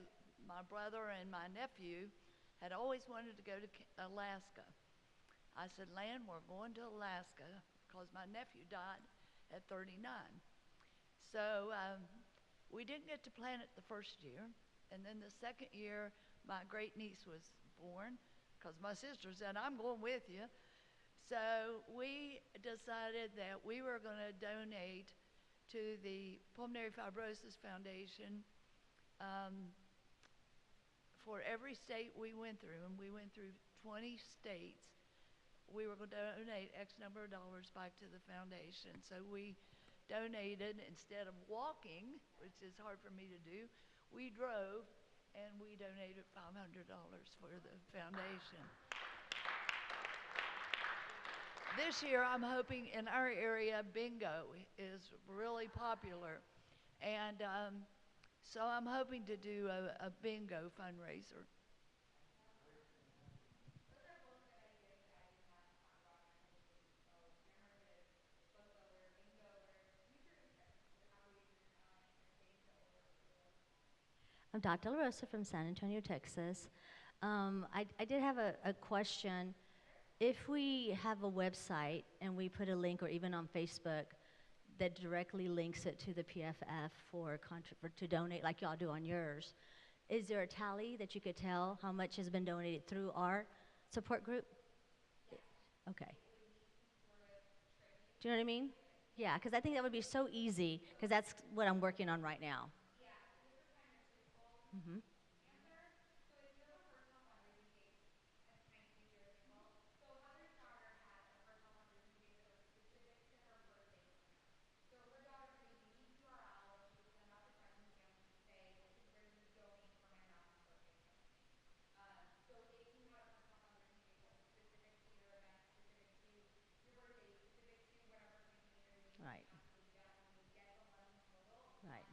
my brother and my nephew had always wanted to go to Alaska. I said, Lan, we're going to Alaska, because my nephew died at 39. So we didn't get to plan it the first year, and then the second year, my great niece was born, because my sister said, I'm going with you. So we decided that we were going to donate to the Pulmonary Fibrosis Foundation for every state we went through, and we went through 20 states. We were going to donate X number of dollars back to the foundation. So we donated, instead of walking, which is hard for me to do, we drove, and we donated $500 for the foundation. This year, I'm hoping in our area, bingo is really popular. And so I'm hoping to do a bingo fundraiser. I'm Dr. La Rosa from San Antonio, Texas. I did have a question. If we have a website and we put a link, or even on Facebook, that directly links it to the PFF to donate, like y'all do on yours, is there a tally that you could tell how much has been donated through our support group? Okay. Do you know what I mean? Yeah, because I think that would be so easy, because that's what I'm working on right now. Mm-hmm. Right. Right.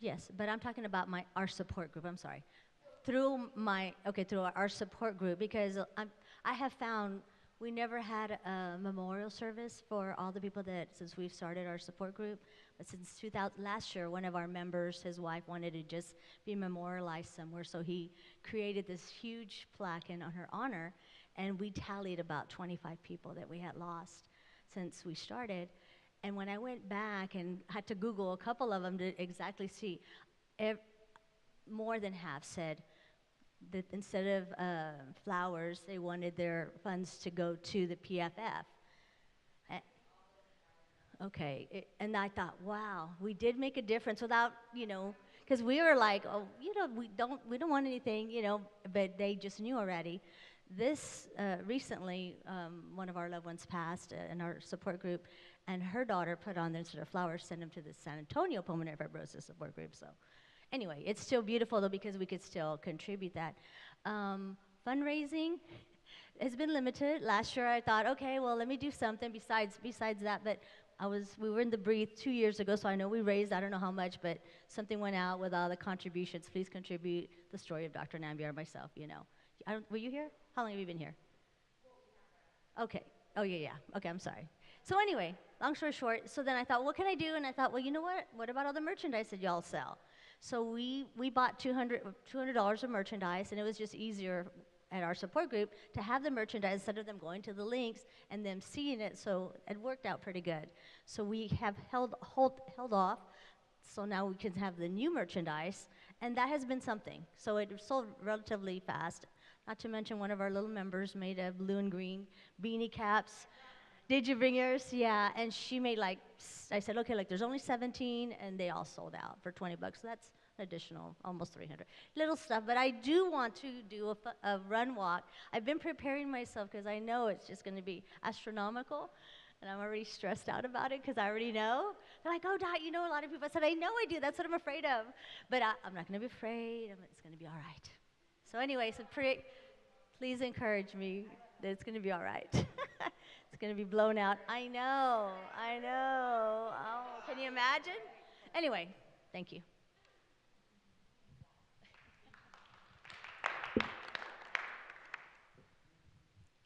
Yes, but I'm talking about our support group, I'm sorry. Through our support group, because I have found we never had a memorial service for all the people since we've started our support group, but since last year, one of our members, his wife, wanted to just be memorialized somewhere, so he created this huge plaque in her honor, and we tallied about 25 people that we had lost since we started. And when I went back and had to Google a couple of them to exactly see, more than half said that instead of flowers, they wanted their funds to go to the PFF. And I thought, wow, we did make a difference without, because we were like, oh, we don't want anything, but they just knew already. This recently, one of our loved ones passed in our support group, and her daughter put on there, instead of flowers, send them to the San Antonio Pulmonary Fibrosis support group. So anyway, it's still beautiful though, because we could still contribute that. Fundraising has been limited. Last year I thought, okay, well, let me do something besides that, but we were in the Breathe 2 years ago, so I know we raised, I don't know how much, but something went out with all the contributions. Please contribute the story of Dr. Nambiar, myself, Were you here? How long have you been here? Okay. Oh, yeah. Okay, I'm sorry. So anyway, long story short, so then I thought, what can I do? And I thought, well, you know what? What about all the merchandise that y'all sell? So we bought $200 of merchandise, and it was just easier at our support group to have the merchandise instead of them going to the links and them seeing it, so it worked out pretty good. So we have held off, so now we can have the new merchandise, and that has been something. So it sold relatively fast. Not to mention one of our little members made a blue and green beanie caps. Did you bring yours? Yeah, and she made I said, okay, there's only 17, and they all sold out for $20. So that's an additional, almost 300. Little stuff, but I do want to do a run walk. I've been preparing myself because I know it's just going to be astronomical, and I'm already stressed out about it because I already know. They're like, oh, Dot, a lot of people. I said, I know I do. That's what I'm afraid of. But I'm not going to be afraid. It's going to be all right. So anyway, please encourage me that it's going to be all right. It's going to be blown out. I know. Oh, can you imagine? Anyway, thank you.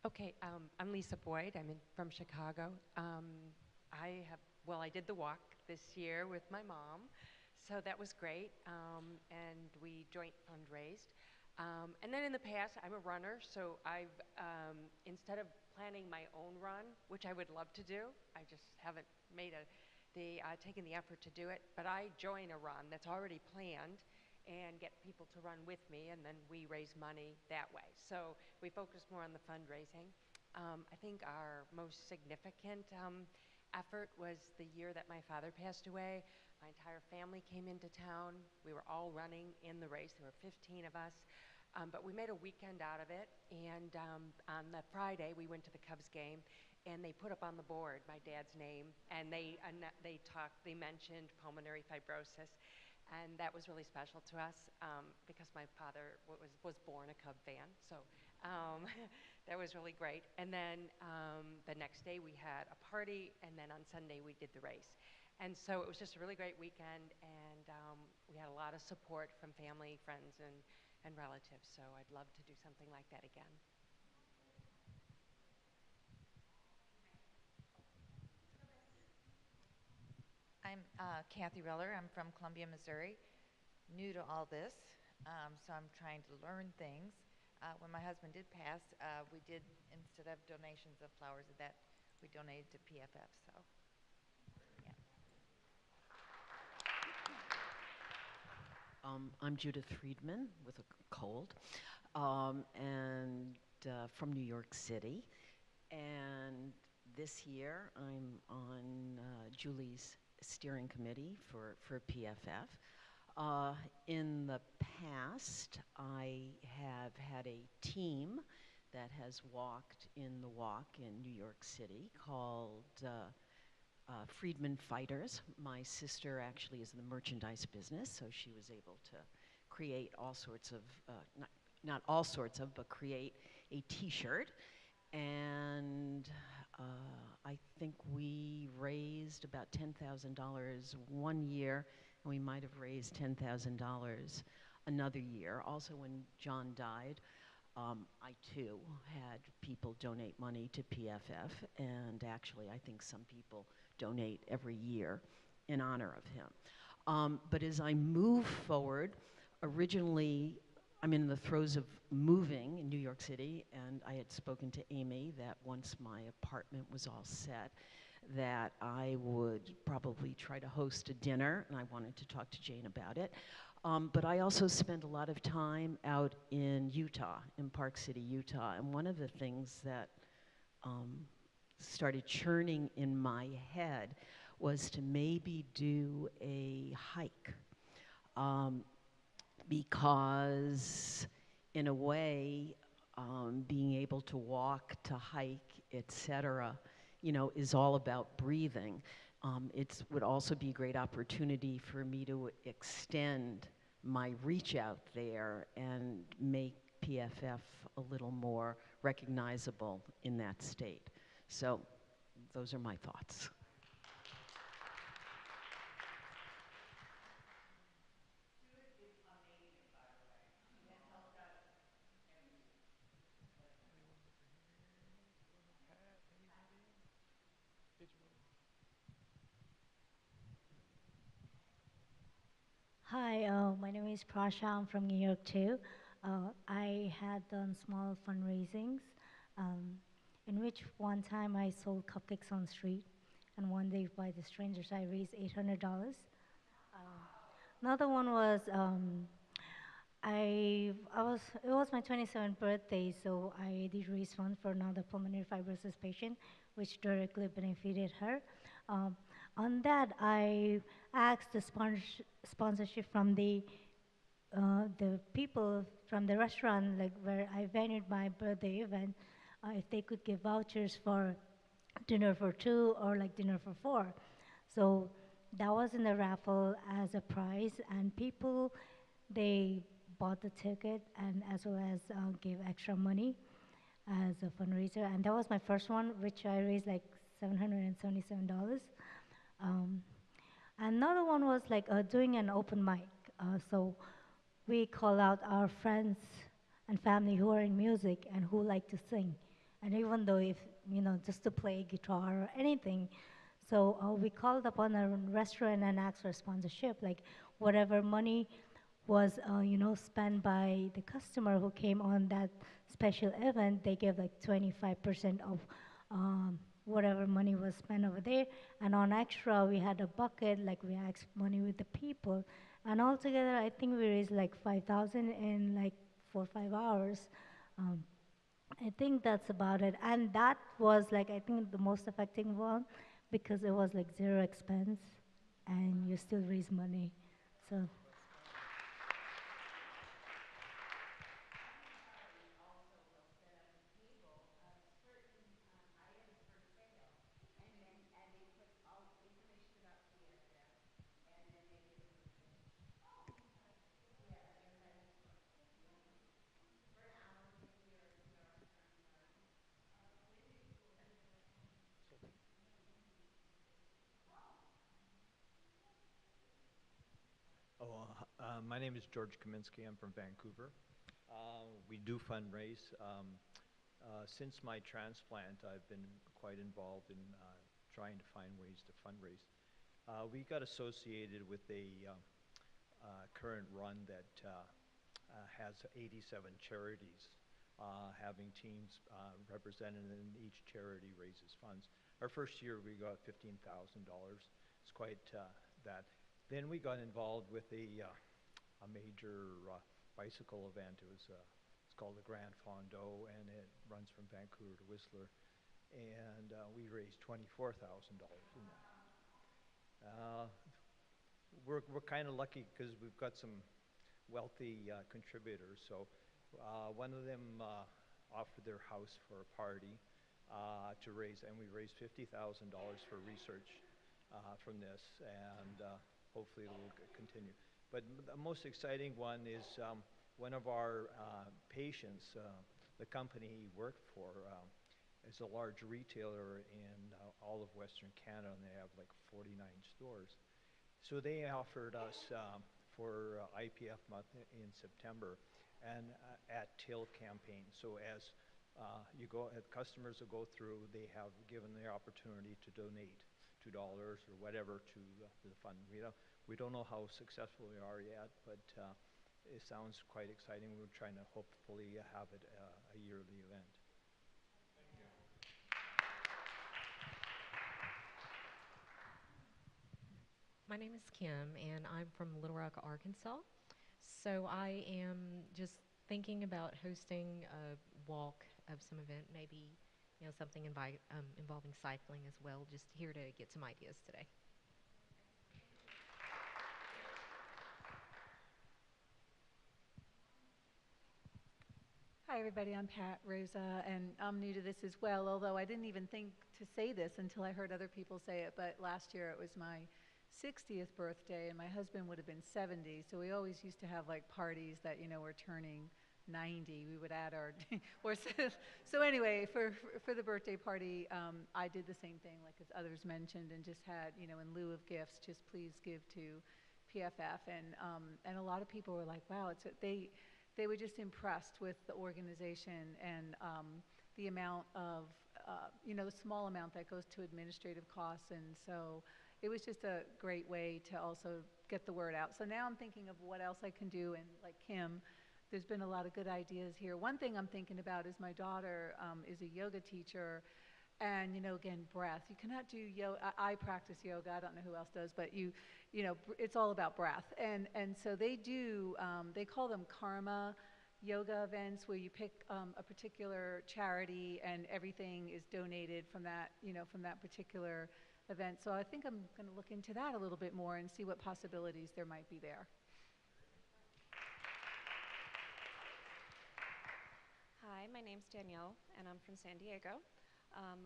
Okay, I'm Lisa Boyd. I'm from Chicago. I did the walk this year with my mom, so that was great, and we joint fundraised. And then in the past, I'm a runner, so I've, instead of planning my own run, which I would love to do, I just haven't taken the effort to do it, but I join a run that's already planned and get people to run with me, and then we raise money that way. So we focus more on the fundraising. I think our most significant effort was the year that my father passed away. My entire family came into town. We were all running in the race. There were 15 of us. But we made a weekend out of it, and on the Friday we went to the Cubs game, and they put up on the board my dad's name, and they mentioned pulmonary fibrosis, and that was really special to us because my father was born a Cub fan, so that was really great. And then the next day we had a party, and then on Sunday we did the race. And so it was just a really great weekend, and we had a lot of support from family, friends, and relatives, so I'd love to do something like that again. I'm Kathy Reller. I'm from Columbia, Missouri. New to all this, so I'm trying to learn things. When my husband did pass, we did, instead of donations of flowers, we donated to PFF, so yeah. I'm Judith Friedman with a cold, and from New York City. And this year I'm on Julie's steering committee for PFF. In the past, I have had a team that has walked in the walk in New York City called Friedman Fighters. My sister actually is in the merchandise business, so she was able to create all sorts of, not all sorts of, but create a t-shirt. And I think we raised about $10,000 one year, and we might have raised $10,000 another year. Also, when John died, I too had people donate money to PFF, and actually I think some people donate every year in honor of him. But as I move forward, originally I'm in the throes of moving in New York City, and I had spoken to Amy that once my apartment was all set, that I would probably try to host a dinner, and I wanted to talk to Jane about it. But I also spend a lot of time out in Utah, in Park City, Utah, and one of the things that started churning in my head was to maybe do a hike. Because in a way, being able to walk, to hike, etc., you know, is all about breathing. It would also be a great opportunity for me to extend my reach out there and make PFF a little more recognizable in that state. So those are my thoughts. Hi, my name is Prasha. I'm from New York too. I had done small fundraisings, in which one time I sold cupcakes on the street, and one day by the strangers I raised $800. Another one was it was my 27th birthday, so I did raise funds for another pulmonary fibrosis patient, which directly benefited her. On that, I asked the sponsorship from the people from the restaurant, like where I venued my birthday event, if they could give vouchers for dinner for two or like dinner for four. So that was in the raffle as a prize, and people, they bought the ticket and as well as gave extra money as a fundraiser. And that was my first one, which I raised like $777. Another one was like doing an open mic. So we call out our friends and family who are in music and who like to sing. And even though if, you know, just to play guitar or anything. So we called upon a restaurant and asked for sponsorship, like whatever money was, you know, spent by the customer who came on that special event, they gave like 25% of whatever money was spent over there. And on extra, we had a bucket, like we asked money with the people. And altogether, I think we raised like 5,000 in like 4 or 5 hours. I think that's about it. And that was like, I think the most effective one because it was like zero expense and you still raise money. So. My name is George Kaminsky. I'm from Vancouver. We do fundraise. Since my transplant, I've been quite involved in trying to find ways to fundraise. We got associated with a current run that has 87 charities, having teams represented, and each charity raises funds. Our first year, we got $15,000. It's quite that. Then we got involved with a major bicycle event. It's called the Grand Fondo, and it runs from Vancouver to Whistler. And we raised $24,000 in that. We're kind of lucky because we've got some wealthy contributors. So one of them offered their house for a party to raise, and we raised $50,000 for research from this, and hopefully it will continue. But the most exciting one is one of our patients, the company he worked for, is a large retailer in all of Western Canada, and they have like 49 stores. So they offered us for IPF month in September and at till campaign. So as customers will go through, they have given the opportunity to donate $2 or whatever to the fund. We don't know how successful we are yet, but it sounds quite exciting. We're trying to hopefully have it a yearly event. My name is Kim, and I'm from Little Rock, Arkansas. So I am just thinking about hosting a walk of some event, maybe something involving cycling as well. Just here to get some ideas today. Hi everybody, I'm Pat Rosa, and I'm new to this as well, although I didn't even think to say this until I heard other people say it, but last year it was my 60th birthday and my husband would have been 70, so we always used to have like parties that, we're turning 90. We would add our, so anyway, for the birthday party, I did the same thing like as others mentioned and just had, in lieu of gifts, just please give to PFF, and a lot of people were like, wow, they were just impressed with the organization and the amount of, the small amount that goes to administrative costs. And so it was just a great way to also get the word out. So now I'm thinking of what else I can do. And like Kim, there's been a lot of good ideas here. One thing I'm thinking about is my daughter is a yoga teacher. And, again, breath. You cannot do yoga. I practice yoga. I don't know who else does, but it's all about breath. And so they do, they call them karma yoga events where you pick a particular charity and everything is donated from that, from that particular event. So I think I'm going to look into that a little bit more and see what possibilities there might be there. Hi, my name's Danielle, and I'm from San Diego.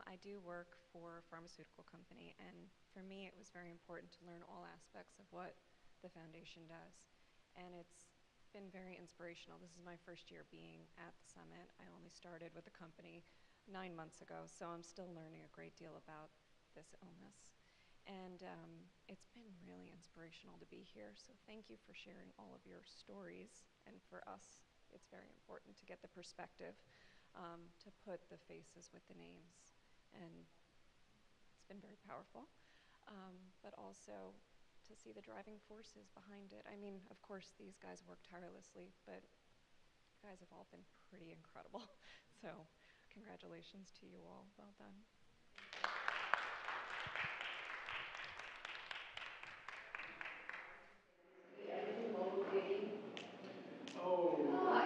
I do work for a pharmaceutical company, and for me it was very important to learn all aspects of what the foundation does. And it's been very inspirational. This is my first year being at the summit. I only started with the company 9 months ago, so I'm still learning a great deal about this illness. And it's been really inspirational to be here, so thank you for sharing all of your stories. And for us, it's very important to get the perspective, to put the faces with the names. And it's been very powerful, but also to see the driving forces behind it. I mean, of course, these guys work tirelessly, but you guys have all been pretty incredible. So congratulations to you all. Well done.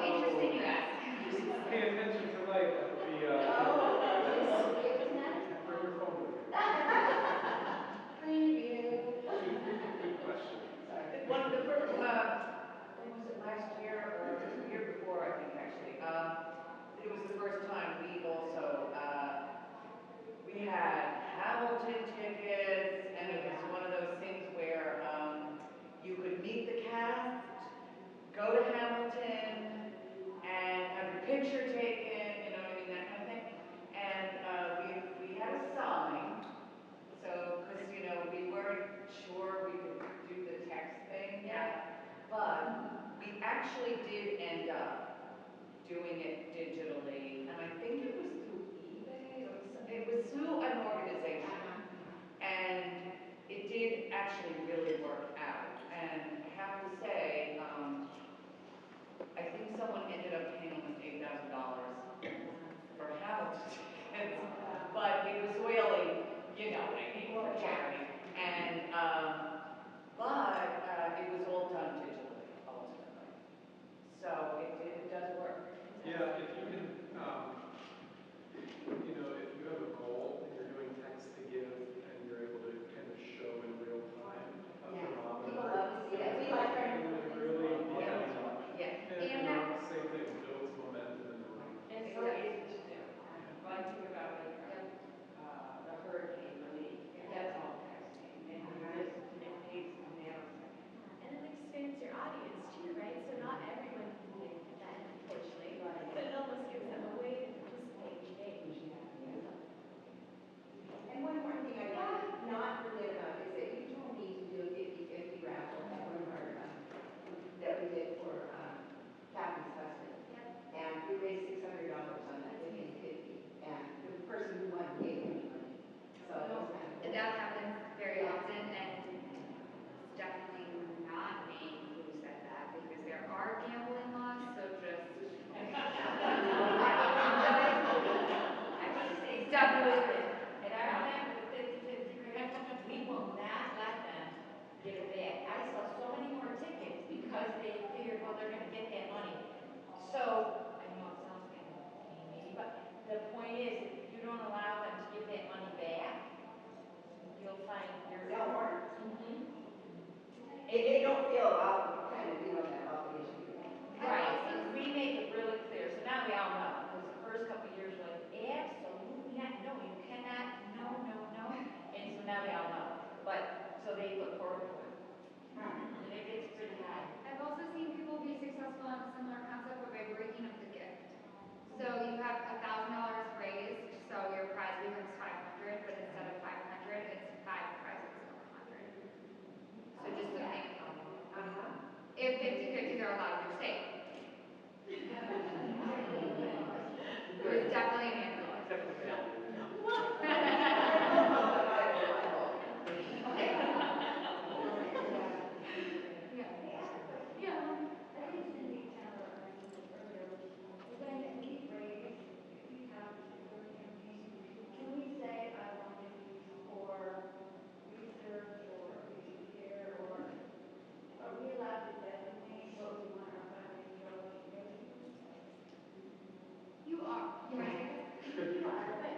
Interesting you ask. Pay attention to light. That would be. It was not. Bring your phone with you. Preview. Good question. Sorry. One of the first, was it last year or the year before, I think, actually. It was the first time we also Definitely. And I plan with 50-50 grant, we will not let them get it back. I saw so many more tickets because they figured, well, they're gonna get that money. So, I know it sounds kind of mean maybe, but the point is, if you don't allow them to give that money back, you'll find you're. Sell more. Mhm. If they don't feel about, kind of, that obligation. Right, and we make it really clear, so now we all know, because the first couple of years we're like, absolutely not, no, you cannot, no, no, no, and so now we all know. But, so they look forward to it. And it gets pretty high. I've also seen people be successful in a similar concept, but by breaking up the gift. So you have $1,000 raised, so your prize becomes 500, but instead of 500, it's 5 prizes of 100. So just to think, if 50-50s are allowed in your state. It was definitely a handful. Yeah. I think Cindy Chandler asked this earlier. When we raise, if we have a particular campaign, can we say, I want to use for research or patient care, or are we allowed to designate what we want our fundraising dollars to go to? You are. You want to take it? You are, but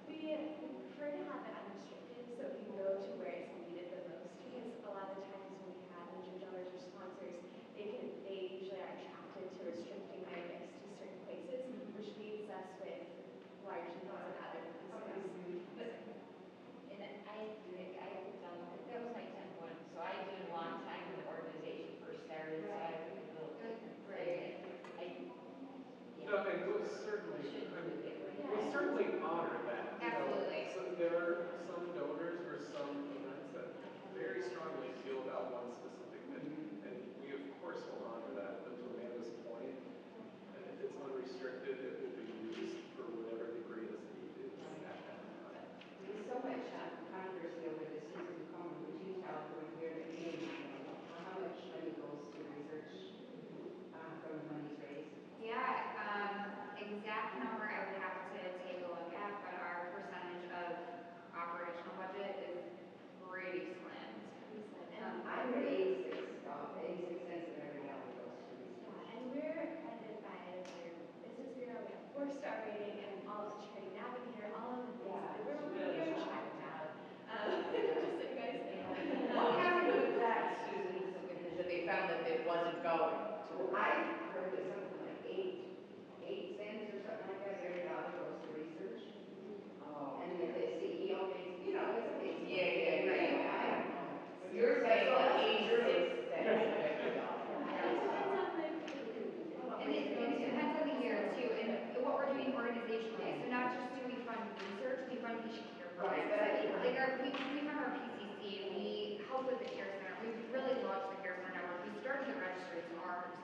we prefer to have it unrestricted so it can go to where it's needed the most, because a lot of the times when we have major donors or sponsors, they usually are attracted to restricting their gifts to certain places, which leaves us with large needs in other places. And I haven't done, that was my 10th one, so I did it a long time when the organization first started, so I have a little Great. No, and we'll certainly honor that. Absolutely. So there are some donors or some events that very strongly feel about one specific thing, and we of course will honor that. But to Amanda's point, and if it's unrestricted, it will be used for whatever the greatest need is at that time. There's so much controversy over this season to come. Would you tell everyone here that how much money goes to research from the money's raised? Yeah, exact number I would have to take a look at, but our percentage of operational budget is pretty slim. I heard 86 cents of every dollar goes to research. Yeah, and we're accredited by the Business Bureau. We have 4-star rating and all of charity navigator, all of the things. Yeah, we're really checked out. Just so you guys know. What happened with that, Susan, that they found that it wasn't going? I heard that something like 8 cents or something like that, every dollar goes to research. Oh. And that the CEO makes, it's a big. Yeah, right. I don't know. You're saying like 86 cents every dollar. And it depends on the year too, and what we're doing organizationally. So not just do we fund research, we fund patient care programs. Like we fund our PCC, we help with the care center. We've really launched the care center network. We started the registry as ARMS.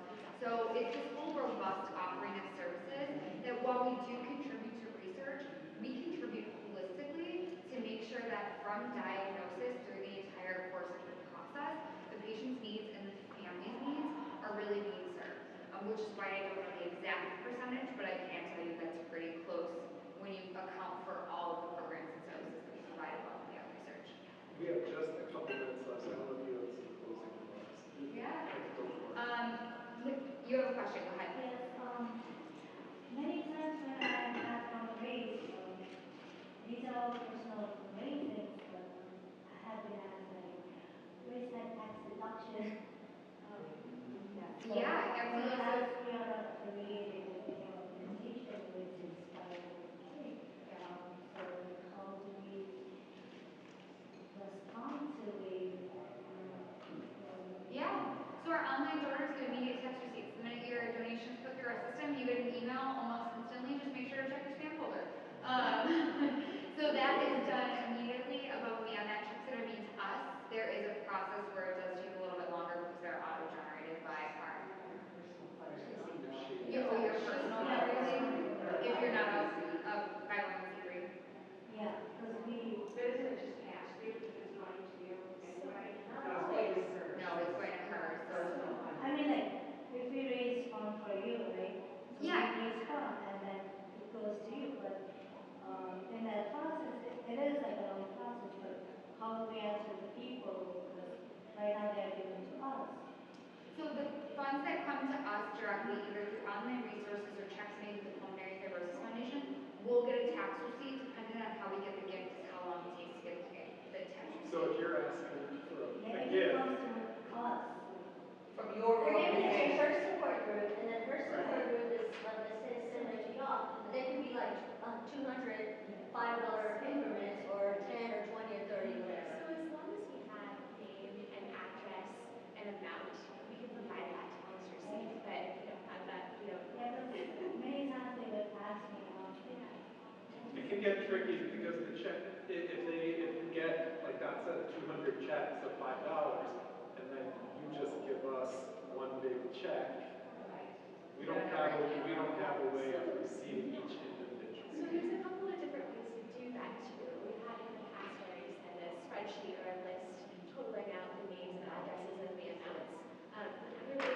So it's this whole robust offering of services that while we do contribute to research, we contribute holistically to make sure that from diagnosis through the entire course of the process, the patient's needs and the family's needs are really being served. Which is why I don't know the exact percentage, but I can tell you that's pretty close when you account for all of the programs and services that we provide above and beyond research. We have just a couple minutes left, so I don't know if you have some closing remarks. Yeah. Go for it. You have a question, go ahead. Yes, many times when I have fundraised, these are all personal fundraisings, but So if you're asking for a Maybe he gift, wants to us. From your Or maybe there's organization. her support group, and then her support Right. group is, let's say, similar to y'all, but they could be like $200, $5 increments, or 10 or 20 or 30, whatever. So as long as we have name and address and amount, we can provide that to post receipt. But if we don't have that, we don't. Yeah, but many times they would ask me, it can get tricky because the check, if you get, like Dot said, 200 checks of $5, and then you just give us one big check, we don't have a way of receiving each individual. So there's a couple of different ways to do that too. We had in the past where you send a spreadsheet or a list totaling out the names and addresses and the amounts. Another way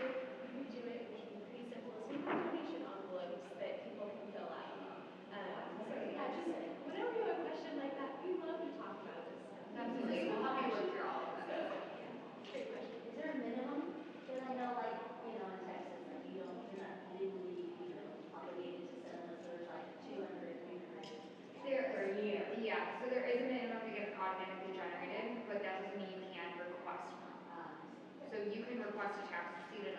we do it, which would be pretty simple, is we have donation envelopes that people can fill out. So yeah, just whenever you have a question like that, we love to talk about this stuff. Absolutely, we'll help you work through all of that. Great question. Is there a minimum? Because I know, like, in Texas, like, you're not legally, obligated to send us, there's like 200, 300 per year. Yeah, so there is a minimum that gets automatically generated, but that doesn't mean you can't request one. So you can request a tax receipt at